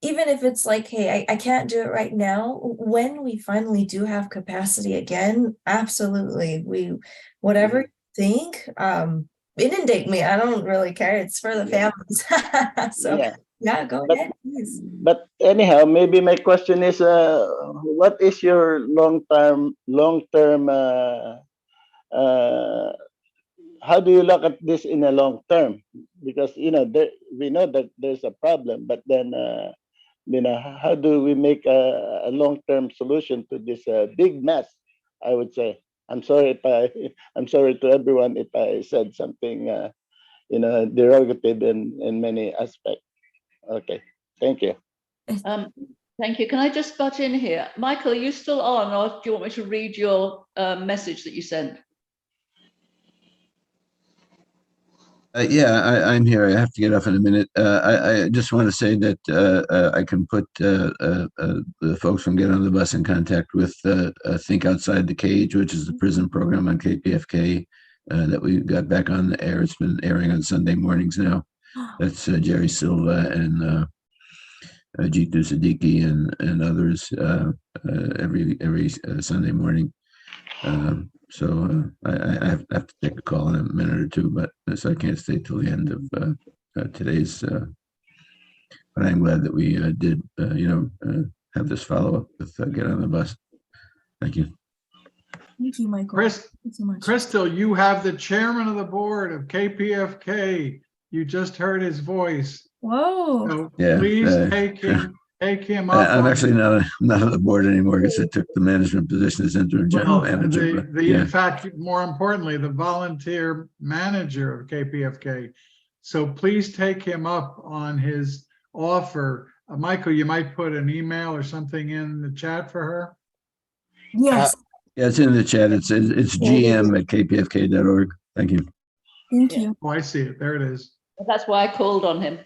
if it's like, hey, I can't do it right now, when we finally do have capacity again, absolutely, whatever you think, inundate me. I don't really care. It's for the yeah, families. So yeah. yeah, go But ahead, please. anyhow, maybe my question is, what is your long term? Uh, how do you look at this in a long term? Because we know that there's a problem, but then how do we make a long-term solution to this big mess? I would say. I'm sorry if I'm sorry to everyone if I said something derogative in many aspects. Okay, thank you. Um, thank you. Can I just butt in here? Michael, are you still on, or do you want me to read your message that you sent? Yeah, I'm here. I have to get off in a minute. I just want to say that I can put the folks from Get on the Bus in contact with Think Outside the Cage, which is the prison program on KPFK that we got back on the air. It's been airing on Sunday mornings now. That's Jerry Silva and Jitu Siddiqui and others every Sunday morning. So I have to take a call in a minute or two, but so I can't stay till the end of today's. But I'm glad that we did, have this follow up with Get on the Bus. Thank you. Thank you, Michael. Chris, Thank you so much. Kristal, you have the chairman of the board of KPFK. You just heard his voice. Whoa. So Yeah, please take him up. I'm on actually not on the board anymore because I took the management position as interim general well, manager. But, yeah. in fact, more importantly, the volunteer manager of KPFK. So please take him up on his offer. Michael, you might put an email or something in the chat for her. Yes. Yeah, it's in the chat. It's gm@kpfk.org. Thank you. Thank Yeah. you. Oh, I see it. There it is. That's why I called on him,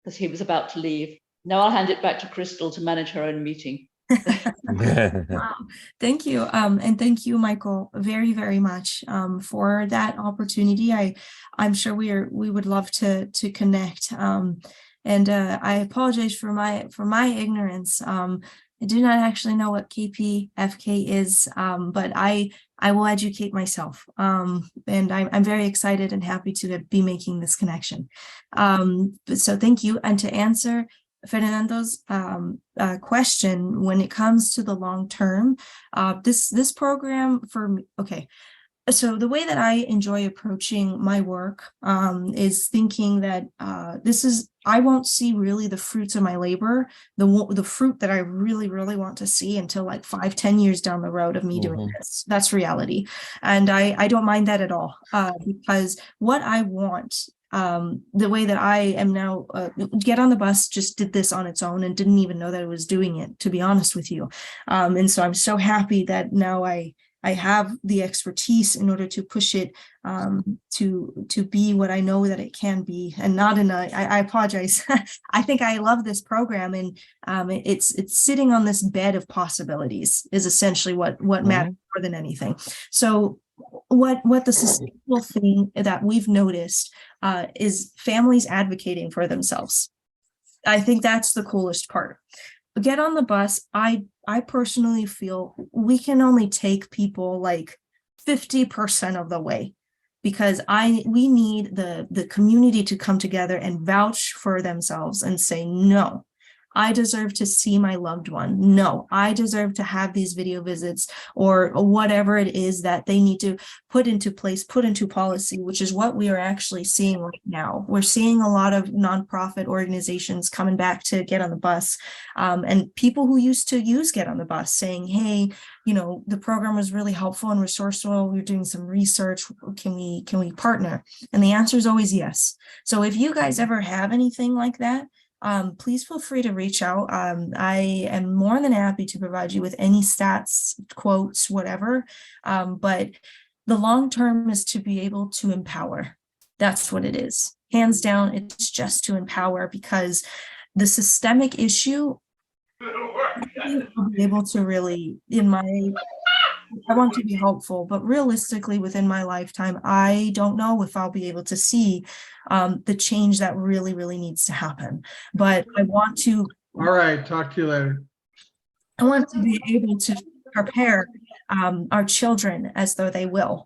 because he was about to leave. Now I'll hand it back to Kristal to manage her own meeting. Wow. Thank you. And thank you, Michael, very, very much for that opportunity. I'm sure we would love to connect. And I apologize for my ignorance. I do not actually know what KPFK is, but I will educate myself. And I'm very excited and happy to be making this connection. So thank you. And to answer Fernando's question, when it comes to the long term, this program for me, okay, So the way that I enjoy approaching my work is thinking that I won't see really the fruits of my labor, the fruit that I really, really want to see until like 5-10 years down the road of me doing this. That's reality. And I don't mind that at all, because what I want, the way that I am now, Get on the Bus just did this on its own and didn't even know that it was doing it, to be honest with you. And so I'm so happy that now I have the expertise in order to push it to be what I know that it can be, and not in a. I apologize. I think I love this program, and it's sitting on this bed of possibilities is essentially what matters more than anything. So what the sustainable thing that we've noticed is families advocating for themselves. I think that's the coolest part. Get on the Bus, I personally feel we can only take people like 50% of the way, because we need the community to come together and vouch for themselves and say, no, I deserve to see my loved one. No, I deserve to have these video visits, or whatever it is that they need to put into place, put into policy, which is what we are actually seeing right now. We're seeing a lot of nonprofit organizations coming back to Get on the Bus, and people who used to use Get on the Bus saying, hey, the program was really helpful and resourceful. We're doing some research. Can we partner? And the answer is always yes. So if you guys ever have anything like that, please feel free to reach out. I am more than happy to provide you with any stats, quotes, whatever. But the long term is to be able to empower. That's what it is. Hands down, it's just to empower, because the systemic issue, I'll be able to really, I want to be helpful, but realistically within my lifetime, I don't know if I'll be able to see the change that really, really needs to happen. But I want to. All right, talk to you later. I want to be able to prepare our children as though they will.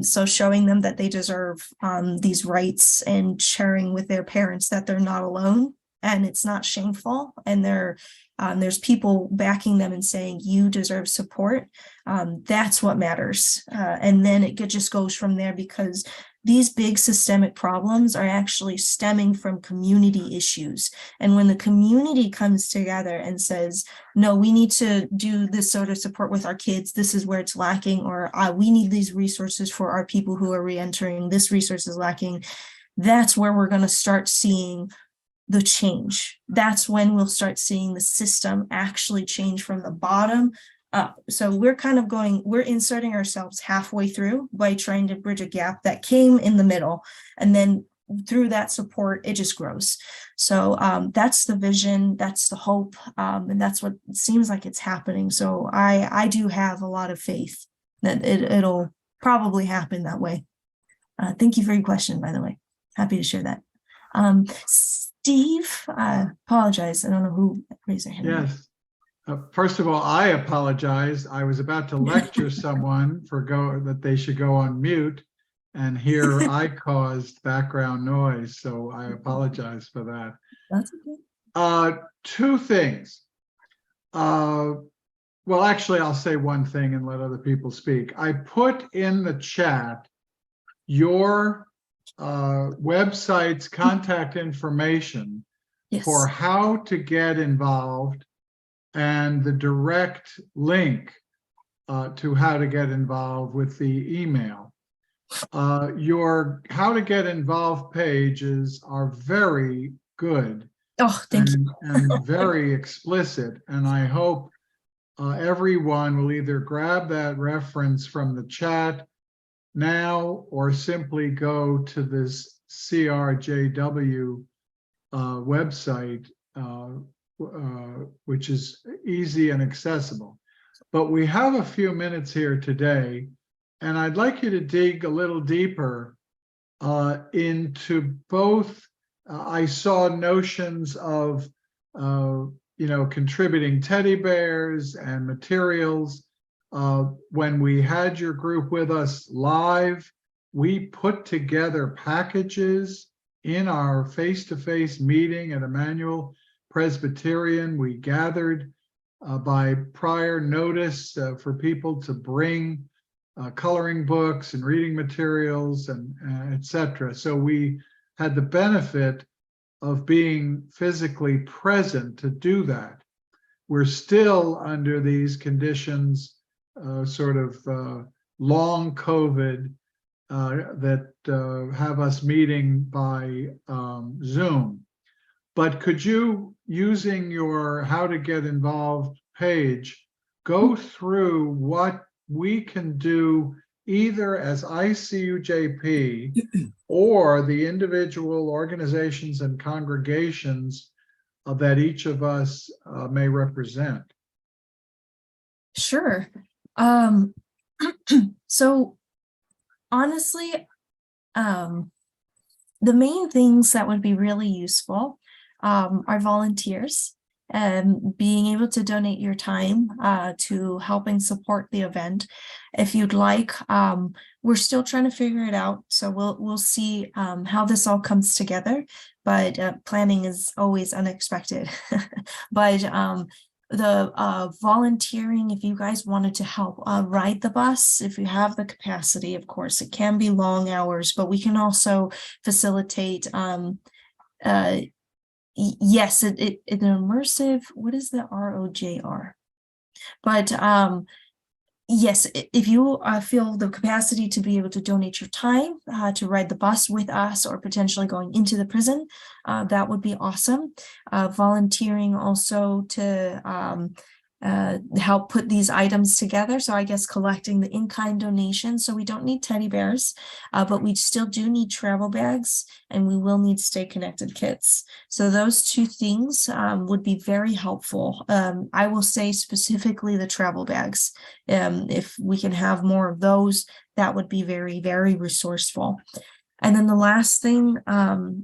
So showing them that they deserve these rights, and sharing with their parents that they're not alone and it's not shameful, and there's people backing them and saying you deserve support. That's what matters. And then it just goes from there, because these big systemic problems are actually stemming from community issues. And when the community comes together and says, no, we need to do this sort of support with our kids, this is where it's lacking, or we need these resources for our people who are reentering, this resource is lacking, that's where we're going to start seeing the change. That's when we'll start seeing the system actually change from the bottom up. So we're inserting ourselves halfway through by trying to bridge a gap that came in the middle, and then through that support, it just grows. So that's the vision, that's the hope, and that's what it seems like it's happening. So I do have a lot of faith that it'll probably happen that way. Thank you for your question, by the way. Happy to share that. Steve, I apologize. I don't know who raised their hand. Yes. First of all, I apologize. I was about to lecture someone that they should go on mute, and here I caused background noise, so I apologize for that. That's okay. Two things. Well, actually, I'll say one thing and let other people speak. I put in the chat your website's contact information for how to get involved, and the direct link to how to get involved with the email. Your how to get involved pages are very good. Oh, thank you. And very explicit. And I hope everyone will either grab that reference from the chat now, or simply go to this CRJW website, which is easy and accessible. But we have a few minutes here today, and I'd like you to dig a little deeper into both. I saw notions of, contributing teddy bears and materials. When we had your group with us live, we put together packages in our face-to-face meeting at Emmanuel Presbyterian. We gathered by prior notice for people to bring coloring books and reading materials and etc. So we had the benefit of being physically present to do that. We're still under these conditions, sort of long COVID, that have us meeting by Zoom. But could you, using your How to Get Involved page, go through what we can do either as ICUJP or the individual organizations and congregations that each of us may represent? Sure. So honestly, the main things that would be really useful are volunteers and being able to donate your time to helping support the event. If you'd like, we're still trying to figure it out. So we'll see how this all comes together, but planning is always unexpected. But the volunteering, if you guys wanted to help ride the bus, if you have the capacity, of course, it can be long hours, but we can also facilitate yes, an immersive, what is the ROJR? But yes, if you feel the capacity to be able to donate your time to ride the bus with us or potentially going into the prison, that would be awesome. Volunteering also to help put these items together. So I guess collecting the in-kind donations. So we don't need teddy bears, but we still do need travel bags, and we will need Stay Connected kits. So those two things would be very helpful. I will say specifically the travel bags. If we can have more of those, that would be very, very resourceful. And then the last thing,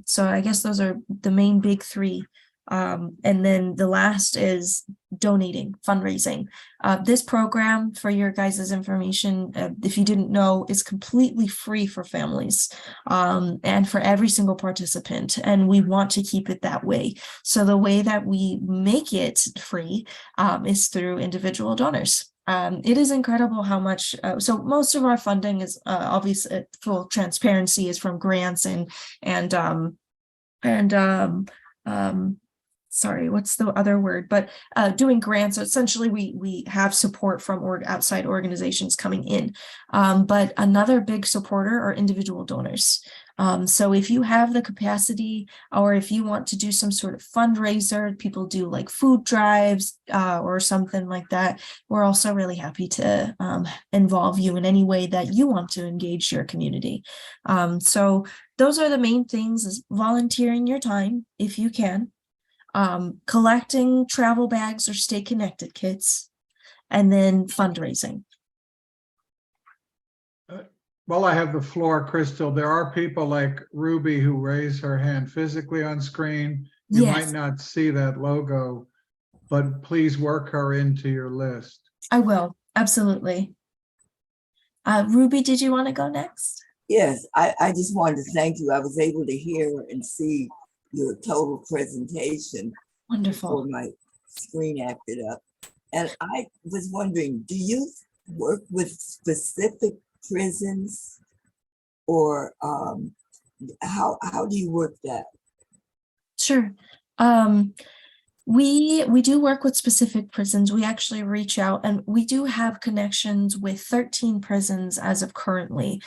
so I guess those are the main big three. And then the last is donating, fundraising. This program, for your guys' information, if you didn't know, is completely free for families and for every single participant. And we want to keep it that way. So the way that we make it free is through individual donors. It is incredible how much, so most of our funding is obviously, full transparency, is from grants and sorry, what's the other word? But doing grants, so essentially we have support from outside organizations coming in. But another big supporter are individual donors. So if you have the capacity, or if you want to do some sort of fundraiser, people do like food drives or something like that, we're also really happy to involve you in any way that you want to engage your community. So those are the main things: is volunteering your time if you can, collecting travel bags or Stay Connected kits, and then fundraising. While I have the floor, Kristal, there are people like Ruby who raise her hand physically on screen. You Yes. might not see that logo, but please work her into your list. I will, absolutely. Ruby, did you want to go next? Yes, I just wanted to thank you. I was able to hear and see your total presentation. Wonderful. Before my screen acted up. And I was wondering, do you work with specific prisons, or how do you work that? Sure. We do work with specific prisons. We actually reach out, and we do have connections with 13 prisons as of currently.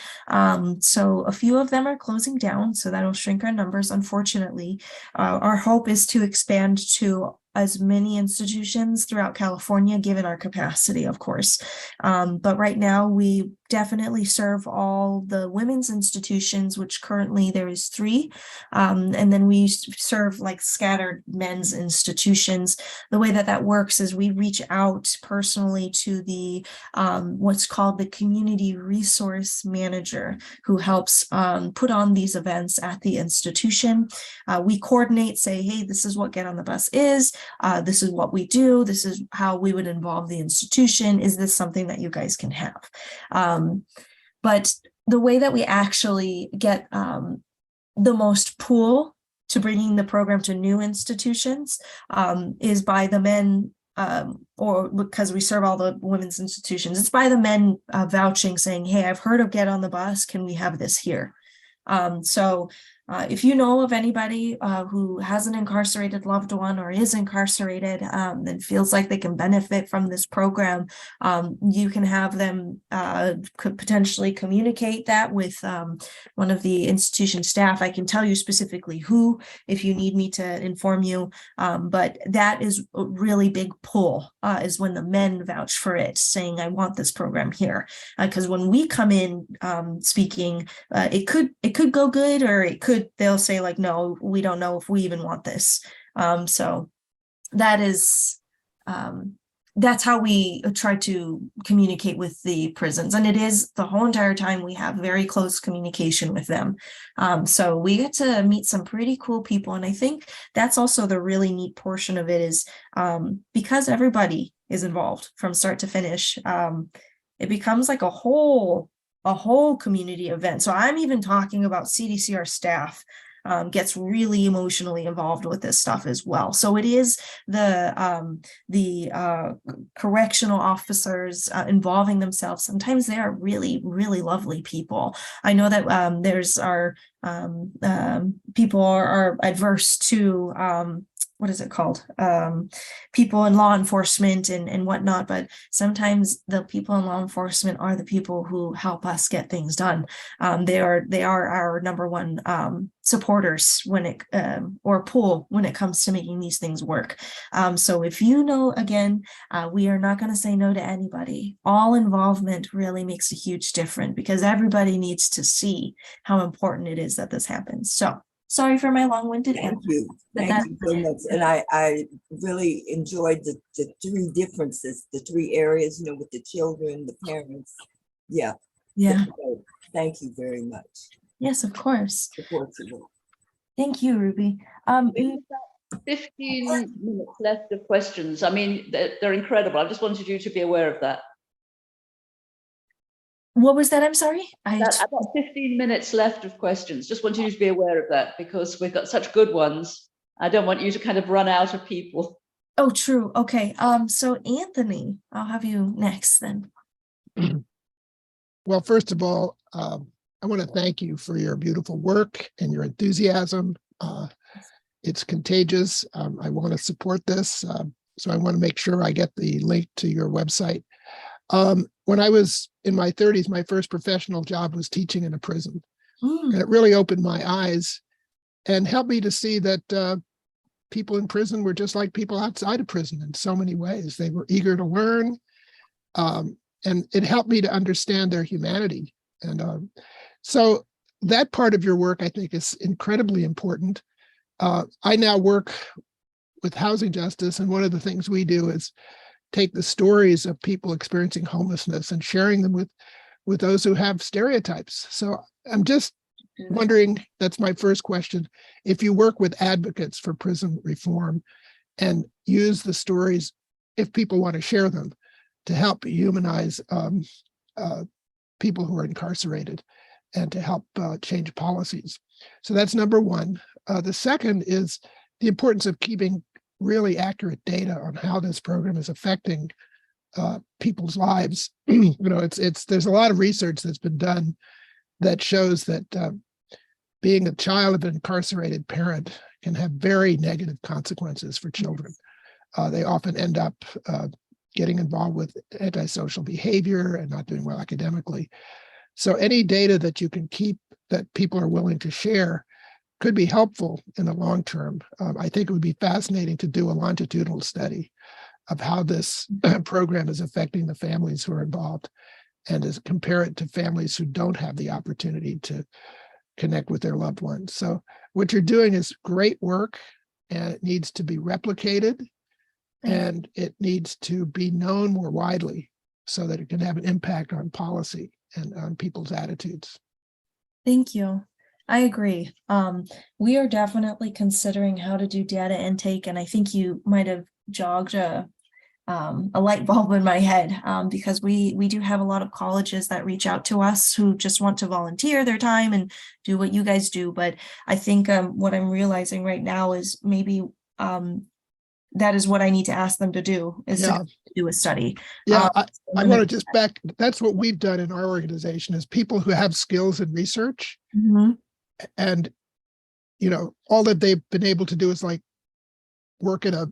So a few of them are closing down, so that'll shrink our numbers, unfortunately. Our hope is to expand to as many institutions throughout California, given our capacity, of course. But right now, we definitely serve all the women's institutions, which currently there is 3. And then we serve like scattered men's institutions. The way that works is we reach out personally to the what's called the community resource manager, who helps put on these events at the institution. We coordinate, say, hey, this is what Get on the Bus is. This is what we do. This is how we would involve the institution. Is this something that you guys can have? But the way that we actually get the most pull to bringing the program to new institutions is by the men or because we serve all the women's institutions. It's by the men vouching, saying, hey, I've heard of Get on the Bus. Can we have this here? So if you know of anybody who has an incarcerated loved one or is incarcerated and feels like they can benefit from this program, you can have them could potentially communicate that with one of the institution staff. I can tell you specifically who, if you need me to inform you, but that is a really big pull is when the men vouch for it, saying, I want this program here. Because when we come in speaking, it could go good, or they'll say like, no, we don't know if we even want this. So that is, that's how we try to communicate with the prisons. And it is the whole entire time we have very close communication with them. So we get to meet some pretty cool people. And I think that's also the really neat portion of it is because everybody is involved from start to finish, it becomes like a whole community event. So I'm even talking about CDCR staff gets really emotionally involved with this stuff as well. So it is the correctional officers involving themselves. Sometimes they are really, really lovely people. I know that there's our people are adverse to what is it called? People in law enforcement and whatnot, but sometimes the people in law enforcement are the people who help us get things done. They are our number one supporters when it or pull when it comes to making these things work. So if you know, again, we are not going to say no to anybody. All involvement really makes a huge difference because everybody needs to see how important it is that this happens. So sorry for my long-winded answer. Thank you so much. And I really enjoyed the three differences, the three areas, you know, with the children, the parents. Yeah. So, thank you very much. Yes, of course. Support you. Thank you, Ruby. 15 minutes left of questions. I mean, they're incredible. I just wanted you to be aware of that. What was that? I'm sorry. I've got 15 minutes left of questions. Just want you to be aware of that because we've got such good ones. I don't want you to kind of run out of people. Oh, true. Okay. So Anthony, I'll have you next then. Well, first of all, I want to thank you for your beautiful work and your enthusiasm. It's contagious. I want to support this. So I want to make sure I get the link to your website. When I was in my 30s, my first professional job was teaching in a prison. And it really opened my eyes and helped me to see that people in prison were just like people outside of prison in so many ways. They were eager to learn. And it helped me to understand their humanity. And so that part of your work, I think, is incredibly important. I now work with housing justice. And one of the things we do is take the stories of people experiencing homelessness and sharing them with those who have stereotypes. So I'm just wondering, that's my first question, if you work with advocates for prison reform and use the stories, if people want to share them, to help humanize people who are incarcerated and to help change policies. So that's number one. The second is the importance of keeping really accurate data on how this program is affecting people's lives. You know, there's a lot of research that's been done that shows that being a child of an incarcerated parent can have very negative consequences for children. They often end up getting involved with antisocial behavior and not doing well academically. So any data that you can keep that people are willing to share could be helpful in the long term. I think it would be fascinating to do a longitudinal study of how this program is affecting the families who are involved and to compare it to families who don't have the opportunity to connect with their loved ones. So what you're doing is great work, and it needs to be replicated, and it needs to be known more widely so that it can have an impact on policy and on people's attitudes. Thank you. I agree. We are definitely considering how to do data intake, and I think you might have jogged a light bulb in my head because we do have a lot of colleges that reach out to us who just want to volunteer their time and do what you guys do. But I think what I'm realizing right now is maybe that is what I need to ask them to do, is Yeah. to do a study. Yeah, I and want to then- just back, that's what we've done in our organization, is people who have skills in research, Mhm. and, you know, all that they've been able to do is like work at a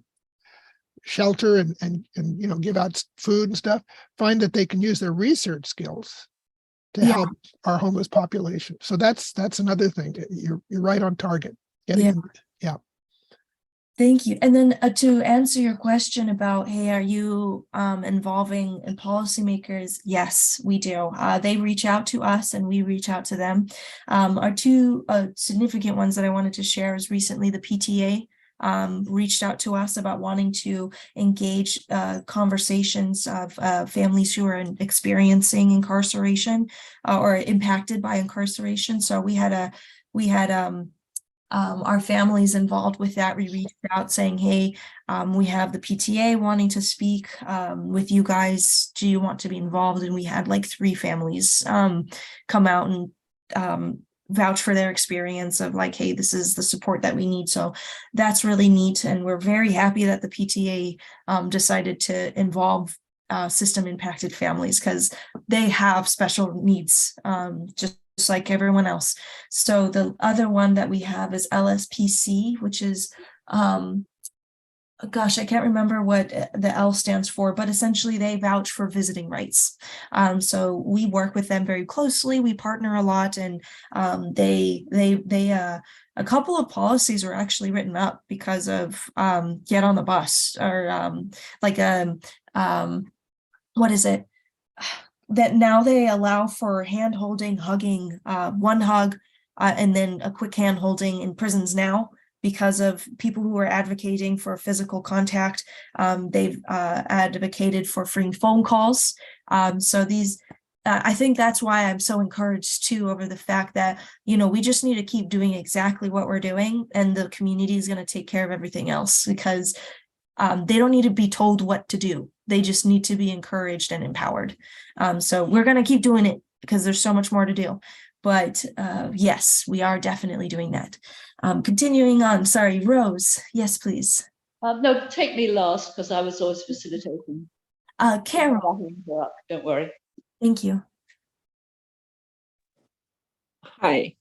shelter and you know, give out food and stuff, find that they can use their research skills to Yeah. help our homeless population. So that's another thing. You're right on target. Getting Yeah. in, yeah. Thank you. And then to answer your question about, hey, are you involving in policymakers? Yes, we do. They reach out to us and we reach out to them. Our two significant ones that I wanted to share is recently the PTA reached out to us about wanting to engage conversations of families who are experiencing incarceration or impacted by incarceration. So we had our families involved with that. We reached out saying, hey, we have the PTA wanting to speak with you guys. Do you want to be involved? And we had like 3 families come out and vouch for their experience of like, hey, this is the support that we need. So that's really neat. And we're very happy that the PTA decided to involve system impacted families, because they have special needs, just like everyone else. So the other one that we have is LSPC, which is, gosh, I can't remember what the L stands for, but essentially they vouch for visiting rights. So we work with them very closely. We partner a lot, and a couple of policies were actually written up because of get on the bus, or what is it? That now they allow for hand holding, hugging, one hug, and then a quick hand holding in prisons now, because of people who are advocating for physical contact. They've advocated for free phone calls. So I think that's why I'm so encouraged too, over the fact that, you know, we just need to keep doing exactly what we're doing, and the community is going to take care of everything else, because they don't need to be told what to do. They just need to be encouraged and empowered. So we're going to keep doing it, because there's so much more to do. But yes, we are definitely doing that. Continuing on, sorry, Rose. Yes, please. No, take me last, because I was always facilitating. Carol. Don't worry. Thank you. Hi.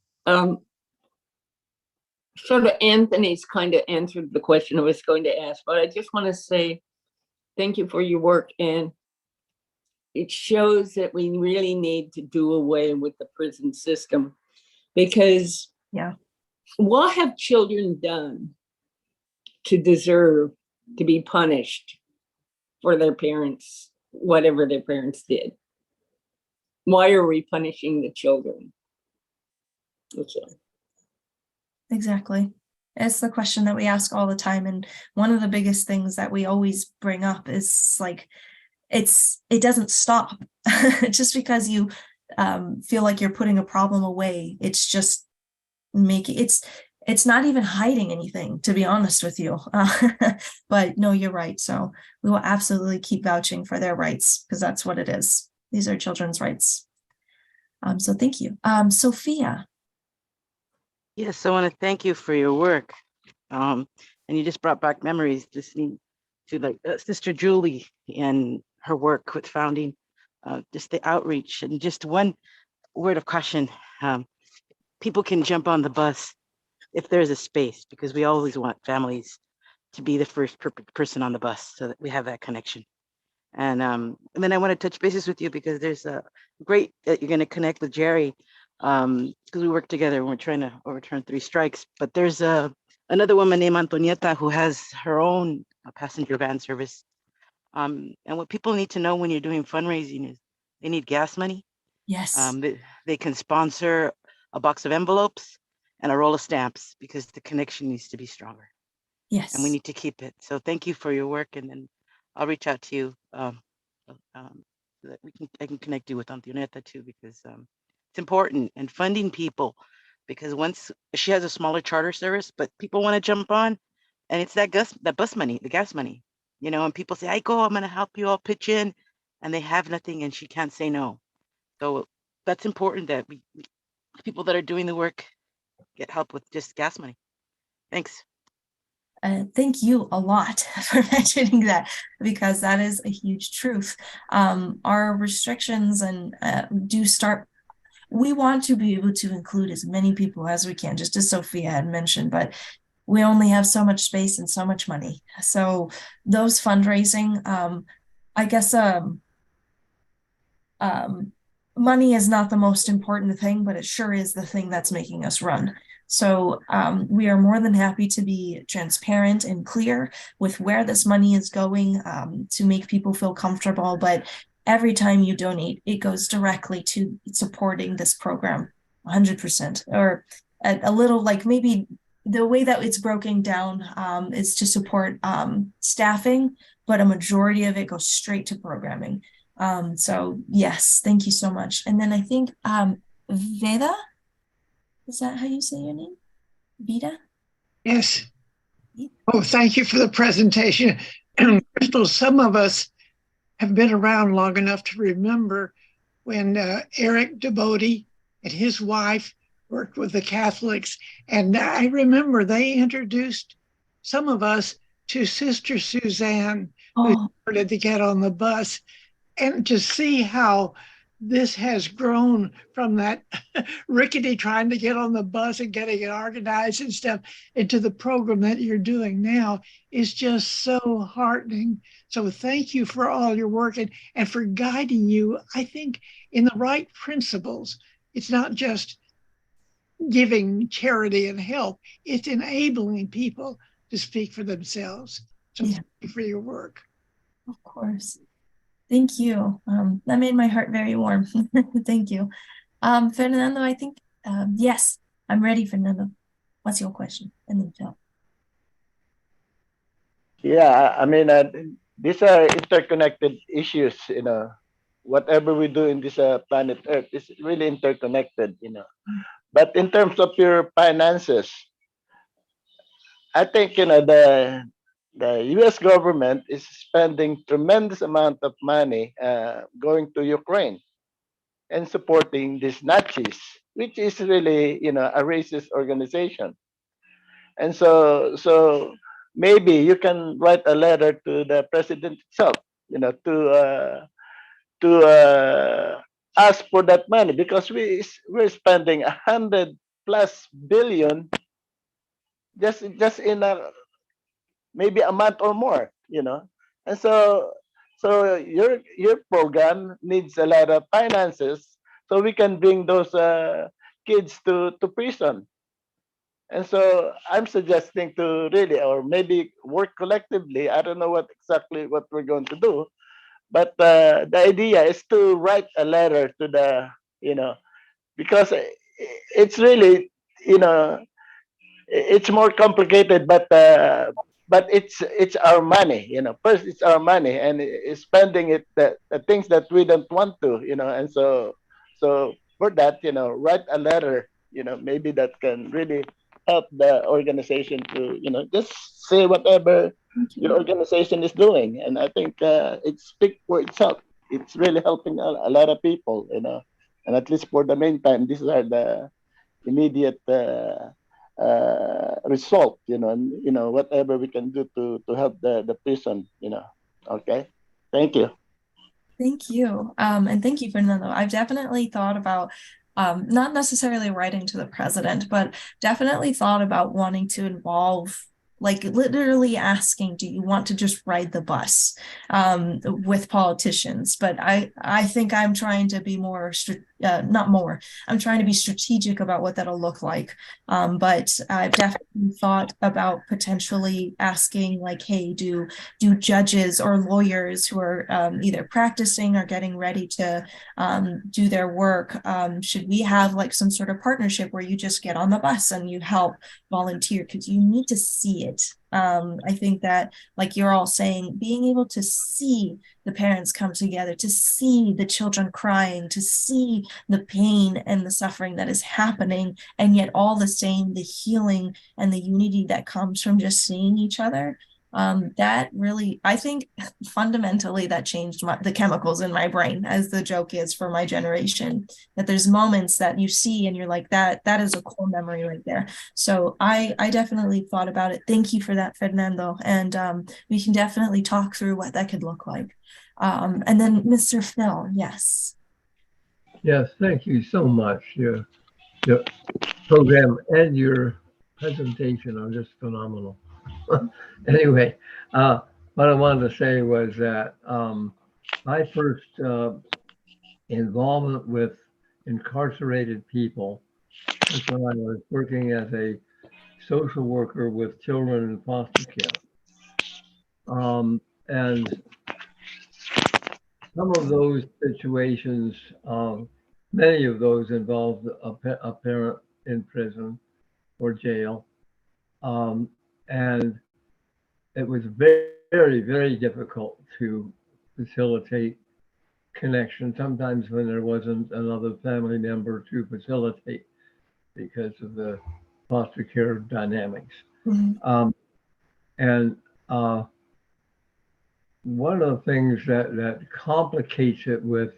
Sort of Anthony's kind of answered the question I was going to ask, but I just want to say thank you for your work. And it shows that we really need to do away with the prison system, because what have children done to deserve to be punished for their parents, whatever their parents did? Why are we punishing the children? That's all. Exactly. It's the question that we ask all the time. And one of the biggest things that we always bring up is like, it doesn't stop. Just because you feel like you're putting a problem away, it's just it's not even hiding anything, to be honest with you. But no, you're right. So we will absolutely keep vouching for their rights, because that's what it is. These are children's rights. So thank you. Sophia. Yes, I want to thank you for your work. And you just brought back memories, listening to like Sister Julie and her work with founding, just the outreach. And just one word of caution, people can jump on the bus if there's a space, because we always want families to be the first person on the bus, so that we have that connection. And then I want to touch bases with you, because there's a great that you're going to connect with Jerry, because we work together and we're trying to overturn 3 strikes. But there's another woman named Antonieta who has her own passenger van service. And what people need to know when you're doing fundraising is they need gas money. Yes. They can sponsor a box of envelopes and a roll of stamps, because the connection needs to be stronger. Yes. And we need to keep it. So thank you for your work. And then I'll reach out to you so that I can connect you with Antonieta too, because it's important. And funding people, because once she has a smaller charter service, but people want to jump on, and it's that bus money, the gas money, you know, and people say, I'm going to help you, I'll pitch in, and they have nothing, and she can't say no. So that's important, that people that are doing the work get help with just gas money. Thanks. Thank you a lot for mentioning that, because that is a huge truth. Our restrictions and do start. We want to be able to include as many people as we can, just as Sophia had mentioned, but we only have so much space and so much money. So those fundraising, I guess, money is not the most important thing, but it sure is the thing that's making us run. So we are more than happy to be transparent and clear with where this money is going, to make people feel comfortable. But every time you donate, it goes directly to supporting this program 100%, or a little, like maybe the way that it's broken down is to support staffing, but a majority of it goes straight to programming. So yes, thank you so much. And then I think Veda, is that how you say your name? Vida? Yes. Oh, thank you for the presentation. Kristal, some of us have been around long enough to remember when Eric DeBode and his wife worked with the Catholics. And I remember they introduced some of us to Sister Suzanne, who started to get on the bus. And to see how this has grown from that rickety trying to get on the bus and getting it organized and stuff into the program that you're doing now is just so heartening. So thank you for all your work and for guiding you, I think, in the right principles. It's not just giving charity and help, it's enabling people to speak for themselves. So thank you for your work. Of course. Thank you. That made my heart very warm. Thank you. Fernando, I think, yes, I'm ready, Fernando. What's your question? And then Phil. Yeah, I mean, these are interconnected issues, whatever we do in this planet Earth is really interconnected, But in terms of your finances, I think, the U.S. government is spending tremendous amount of money going to Ukraine and supporting these Nazis, which is really, a racist organization. And so maybe you can write a letter to the president itself, to ask for that money, because we're spending 100+ billion just in maybe a month or more, and so your program needs a lot of finances so we can bring those kids to prison. And so I'm suggesting to really, or maybe work collectively. I don't know what we're going to do, but the idea is to write a letter to the, because it's really, it's more complicated, but it's our money, First, it's our money, and it's spending it the things that we don't want to, And so for that, write a letter, maybe that can really help the organization to, just say whatever your organization is doing, and I think it speaks for itself. It's really helping a lot of people, and at least for the meantime, these are the immediate result, and whatever we can do to help the prison, Okay, thank you. Thank you. And thank you, Fernando. I've definitely thought about not necessarily writing to the president, but definitely thought about wanting to involve, like literally asking, do you want to just ride the bus with politicians? But I think I'm trying to be I'm trying to be strategic about what that'll look like. But I've definitely thought about potentially asking, like, hey, do judges or lawyers who are either practicing or getting ready to do their work, should we have like some sort of partnership where you just get on the bus and you help volunteer, because you need to see it. I think that, like you're all saying, being able to see the parents come together, to see the children crying, to see the pain and the suffering that is happening, and yet all the same, the healing and the unity that comes from just seeing each other. That really, I think fundamentally that changed the chemicals in my brain, as the joke is for my generation, that there's moments that you see and you're like, that is a core memory right there. So I definitely thought about it. Thank you for that, Fernando. And we can definitely talk through what that could look like. And then Mr. Phil, yes. Yes, thank you so much. Your program and your presentation are just phenomenal. Anyway, what I wanted to say was that my first involvement with incarcerated people was when I was working as a social worker with children in foster care. And some of those situations, many of those involved a parent in prison or jail. And it was very, very difficult to facilitate connection, sometimes when there wasn't another family member to facilitate because of the foster care dynamics. And one of the things that complicates it with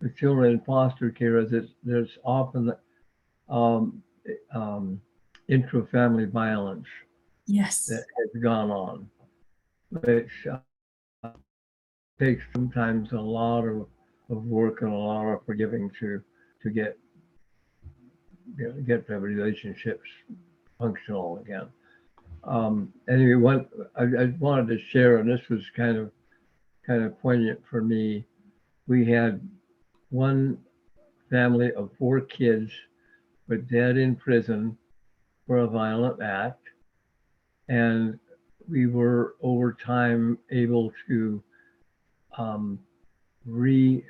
the children in foster care is that there's often intra-family violence. Yes. That has gone on, which takes sometimes a lot of work and a lot of forgiving to get the relationships functional again. Anyway, what I wanted to share, and this was kind of poignant for me. We had one family of 4 kids with dad in prison for a violent act. And we were over time able to reunite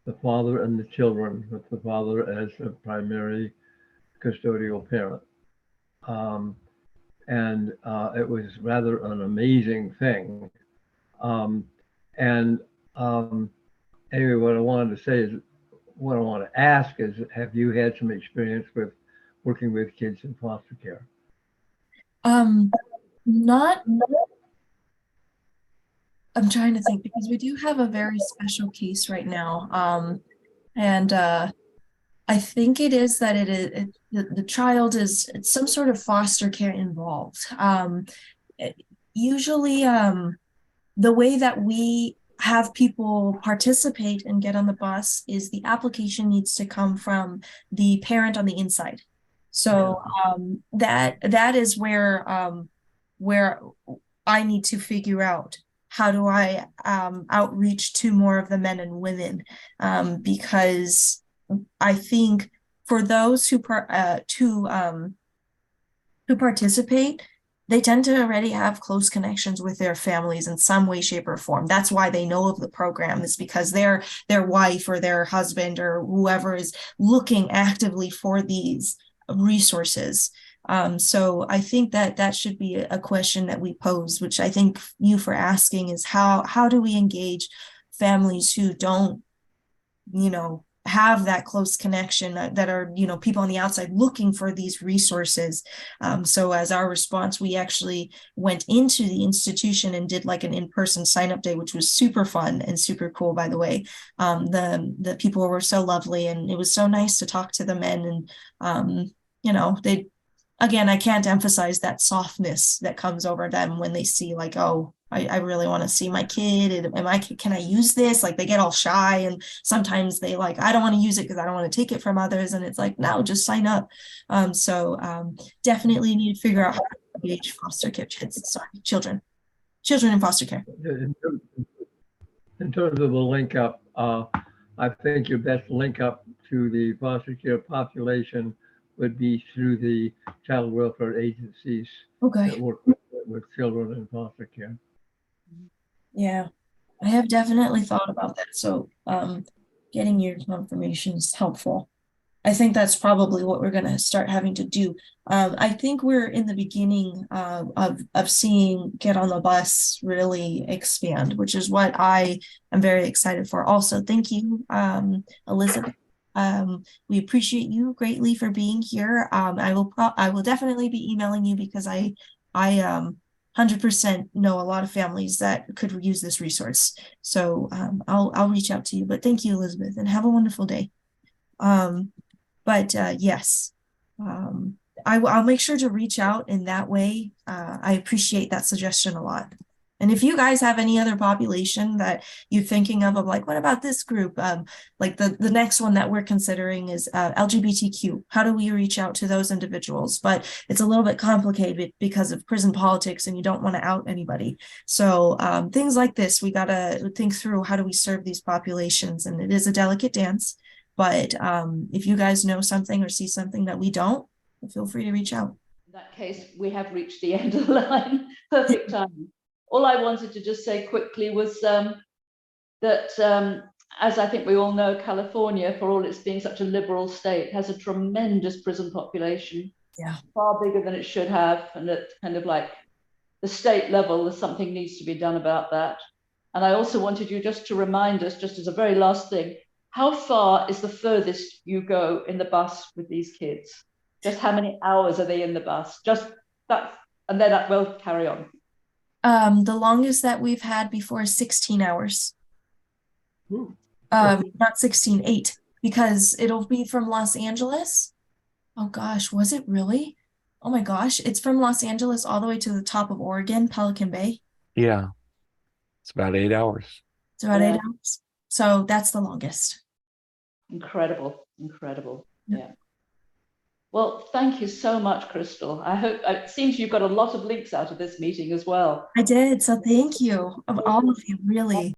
the father and the children, with the father as a primary custodial parent. And it was rather an amazing thing. Anyway, what I wanted to say is, what I want to ask is, have you had some experience with working with kids in foster care? Not, I'm trying to think, because we do have a very special case right now. And I think it is that the child is some sort of foster care involved. Usually, the way that we have people participate and get on the bus is the application needs to come from the parent on the inside. So that is where I need to figure out, how do I outreach to more of the men and women, because I think for those who participate, they tend to already have close connections with their families in some way, shape, or form. That's why they know of the program, is because their wife or their husband or whoever is looking actively for these resources. So I think that should be a question that we pose, which I think you for asking is, how do we engage families who don't, have that close connection, that are, people on the outside looking for these resources. So as our response, we actually went into the institution and did like an in-person sign-up day, which was super fun and super cool, by the way. The people were so lovely, and it was so nice to talk to the men, and they, again, I can't emphasize that softness that comes over them when they see, like, oh, I really want to see my kid. Can I use this? Like, they get all shy, and sometimes they like, I don't want to use it because I don't want to take it from others. And it's like, no, just sign up. Definitely need to figure out how to engage foster care children in foster care. In terms of the link up, I think your best link up to the foster care population would be through the child welfare agencies that work with children in foster care. Yeah, I have definitely thought about that. So getting your confirmation is helpful. I think that's probably what we're going to start having to do. I think we're in the beginning of seeing Get on the Bus really expand, which is what I am very excited for. Also, thank you, Elizabeth, We appreciate you greatly for being here. I will definitely be emailing you because I 100% know a lot of families that could use this resource. So I'll reach out to you. But thank you, Elizabeth, and have a wonderful day. Yes, I'll make sure to reach out in that way. I appreciate that suggestion a lot. And if you guys have any other population that you're thinking of like, what about this group? Like the next one that we're considering is LGBTQ. How do we reach out to those individuals? But it's a little bit complicated because of prison politics and you don't want to out anybody. So things like this, we got to think through how do we serve these populations? And it is a delicate dance. But if you guys know something or see something that we don't, feel free to reach out. In that case, we have reached the end of the line. Perfect timing. All I wanted to just say quickly was that, as I think we all know, California, for all its being such a liberal state, has a tremendous prison population. Yeah. Far bigger than it should have. And at kind of like the state level, something needs to be done about that. And I also wanted you just to remind us, just as a very last thing, how far is the furthest you go in the bus with these kids? Just how many hours are they in the bus? Just that, and then we'll carry on. The longest that we've had before is 16 hours. Not 16, 8, because it'll be from Los Angeles. Oh gosh, was it really? Oh my gosh, it's from Los Angeles all the way to the top of Oregon, Pelican Bay. Yeah, it's about 8 hours. It's about 8 hours. So that's the longest. Incredible, incredible. Yeah. Well, thank you so much, Kristal. I hope it seems you've got a lot of links out of this meeting as well. I did. So thank you, of all of you, really.